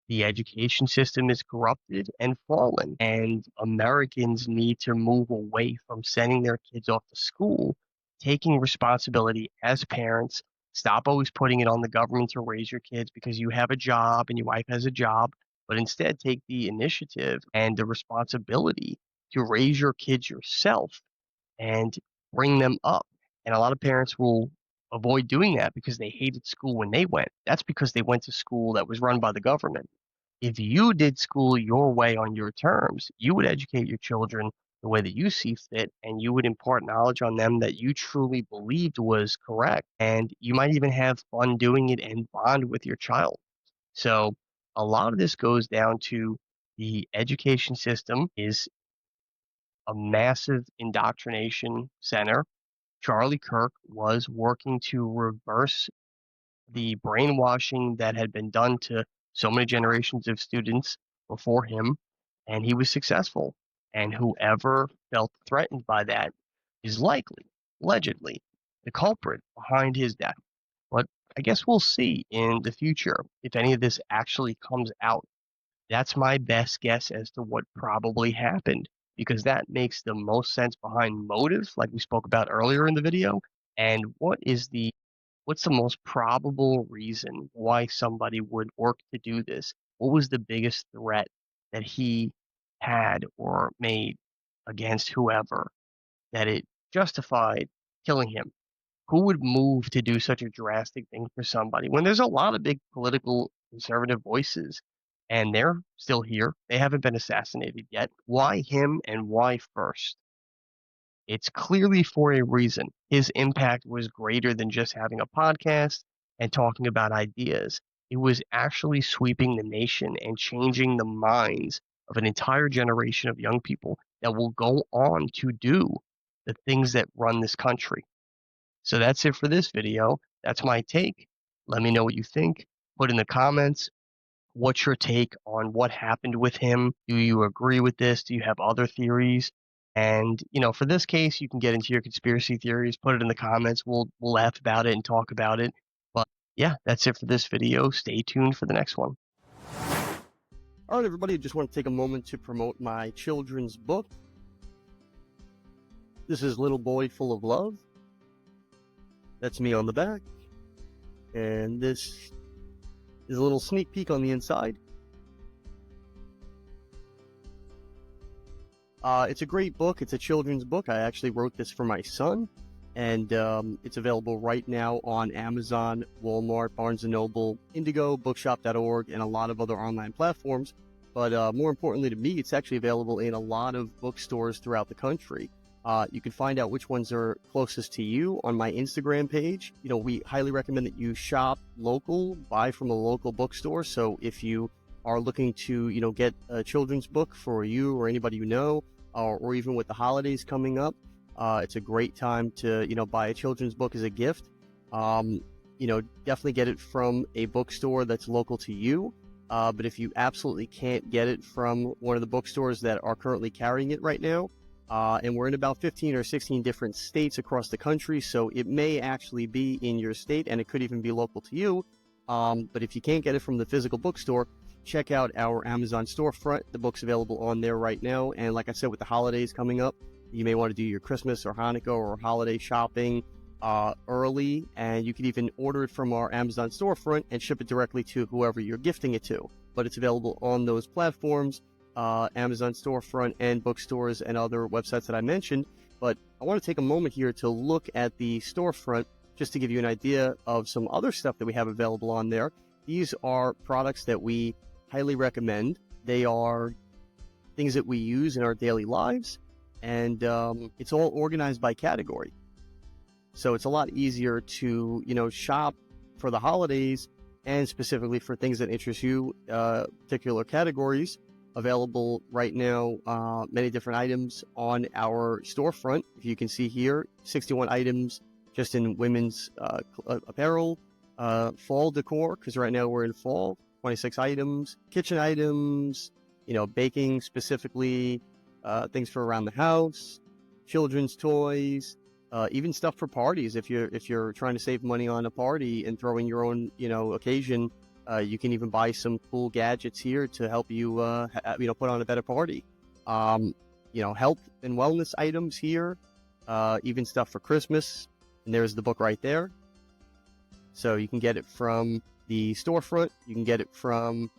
the education system is corrupted and fallen, and Americans need to move away from sending their kids off to school, taking responsibility as parents. Stop always putting it on the government to raise your kids because you have a job and your wife has a job, but instead take the initiative and the responsibility to raise your kids yourself and bring them up. And a lot of parents will avoid doing that because they hated school when they went. That's because they went to school that was run by the government. If you did school your way on your terms, you would educate your children the way that you see fit, and you would impart knowledge on them that you truly believed was correct. And you might even have fun doing it and bond with your child. So a lot of this goes down to the education system is a massive indoctrination center. Charlie Kirk was working to reverse the brainwashing that had been done to so many generations of students before him, and he was successful. And whoever felt threatened by that is likely, allegedly, the culprit behind his death. But I guess we'll see in the future if any of this actually comes out. That's my best guess as to what probably happened, because that makes the most sense behind motive, like we spoke about earlier in the video, and what's the most probable reason why somebody would work to do this? What was the biggest threat that he had or made against whoever that it justified killing him? Who would move to do such a drastic thing for somebody when there's a lot of big political conservative voices and they're still here? They haven't been assassinated yet. Why him and why first? It's clearly for a reason. His impact was greater than just having a podcast and talking about ideas. It was actually sweeping the nation and changing the minds of an entire generation of young people that will go on to do the things that run this country. So that's it for this video. That's my take. Let me know what you think. Put in the comments, what's your take on what happened with him? Do you agree with this? Do you have other theories? And, for this case, you can get into your conspiracy theories, put it in the comments. We'll laugh about it and talk about it. But yeah, that's it for this video. Stay tuned for the next one. All right, everybody, I just want to take a moment to promote my children's book. This is Little Boy Full of Love. That's me on the back. And this is a little sneak peek on the inside. It's a great book. It's a children's book. I actually wrote this for my son. And it's available right now on Amazon, Walmart, Barnes & Noble, Indigo, Bookshop.org, and a lot of other online platforms. But more importantly to me, it's actually available in a lot of bookstores throughout the country. You can find out which ones are closest to you on my Instagram page. We highly recommend that you shop local, buy from a local bookstore. So if you are looking to, get a children's book for you or anybody you know, or even with the holidays coming up, it's a great time to, buy a children's book as a gift. Definitely get it from a bookstore that's local to you. But if you absolutely can't get it from one of the bookstores that are currently carrying it right now, and we're in about 15 or 16 different states across the country, so it may actually be in your state, and it could even be local to you. But if you can't get it from the physical bookstore, check out our Amazon storefront. The book's available on there right now. And like I said, with the holidays coming up, you may want to do your Christmas or Hanukkah or holiday shopping early, and you can even order it from our Amazon storefront and ship it directly to whoever you're gifting it to. But it's available on those platforms, Amazon storefront and bookstores and other websites that I mentioned. But I want to take a moment here to look at the storefront just to give you an idea of some other stuff that we have available on there. These are products that we highly recommend. They are things that we use in our daily lives, and it's all organized by category. So it's a lot easier to, shop for the holidays and specifically for things that interest you, particular categories. Available right now, many different items on our storefront. If you can see here, 61 items just in women's apparel, fall decor, because right now we're in fall, 26 items, kitchen items, baking specifically, things for around the house, children's toys, even stuff for parties. If you're trying to save money on a party and throwing your own, occasion, you can even buy some cool gadgets here to help you, put on a better party. Health and wellness items here, even stuff for Christmas. And there's the book right there. So you can get it from the storefront. You can get it from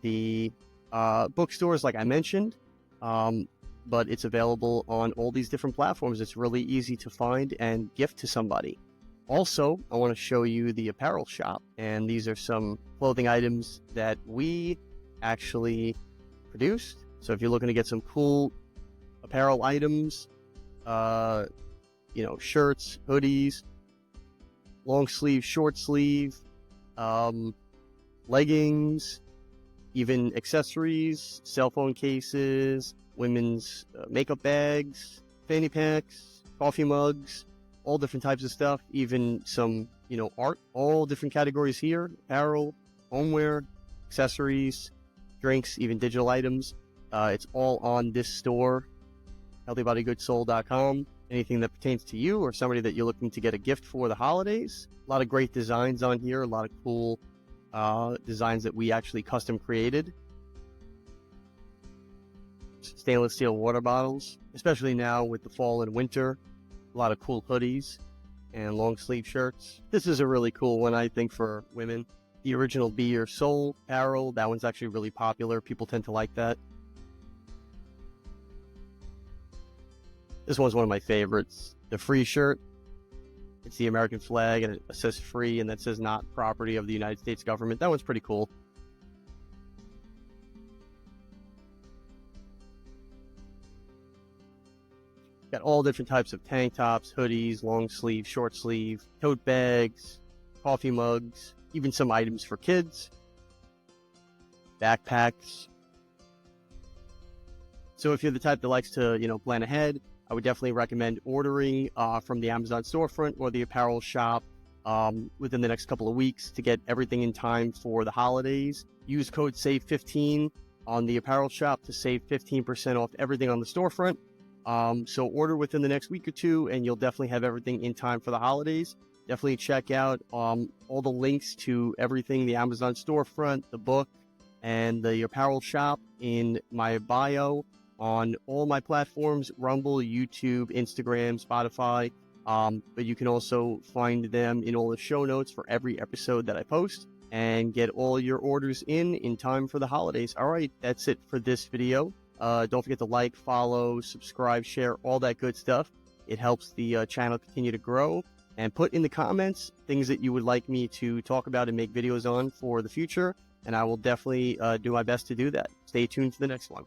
the bookstores, like I mentioned. But it's available on all these different platforms. It's really easy to find and gift to somebody. Also, I want to show you the apparel shop, and these are some clothing items that we actually produced. So if you're looking to get some cool apparel items, shirts, hoodies, long sleeve, short sleeve, leggings, even accessories, cell phone cases, women's makeup bags, fanny packs, coffee mugs, all different types of stuff, even some, art, all different categories here, apparel, homeware, accessories, drinks, even digital items. It's all on this store, healthybodygoodsoul.com. Anything that pertains to you or somebody that you're looking to get a gift for the holidays. A lot of great designs on here, a lot of cool designs that we actually custom created. Stainless steel water bottles, especially now with the fall and winter. A lot of cool hoodies and long sleeve shirts. This is a really cool one, I think, for women. The original Be Your Soul apparel, that one's actually really popular. People tend to like that. This one's one of my favorites. The free shirt. It's the American flag and it says free and that says not property of the United States government. That one's pretty cool. Got all different types of tank tops, hoodies, long sleeve, short sleeve, tote bags, coffee mugs, even some items for kids, backpacks, So if you're the type that likes to, plan ahead, I would definitely recommend ordering from the Amazon storefront or the apparel shop within the next couple of weeks to get everything in time for the holidays. Use code SAVE15 on the apparel shop to save 15% off everything on the storefront. So order within the next week or two, and you'll definitely have everything in time for the holidays. Definitely check out all the links to everything, the Amazon storefront, the book, and the apparel shop in my bio on all my platforms: Rumble, YouTube, Instagram, Spotify. But you can also find them in all the show notes for every episode that I post, and get all your orders in time for the holidays. All right, that's it for this video. Don't forget to like, follow, subscribe, share, all that good stuff. It helps the channel continue to grow. And put in the comments things that you would like me to talk about and make videos on for the future, and I will definitely do my best to do that. Stay tuned for the next one.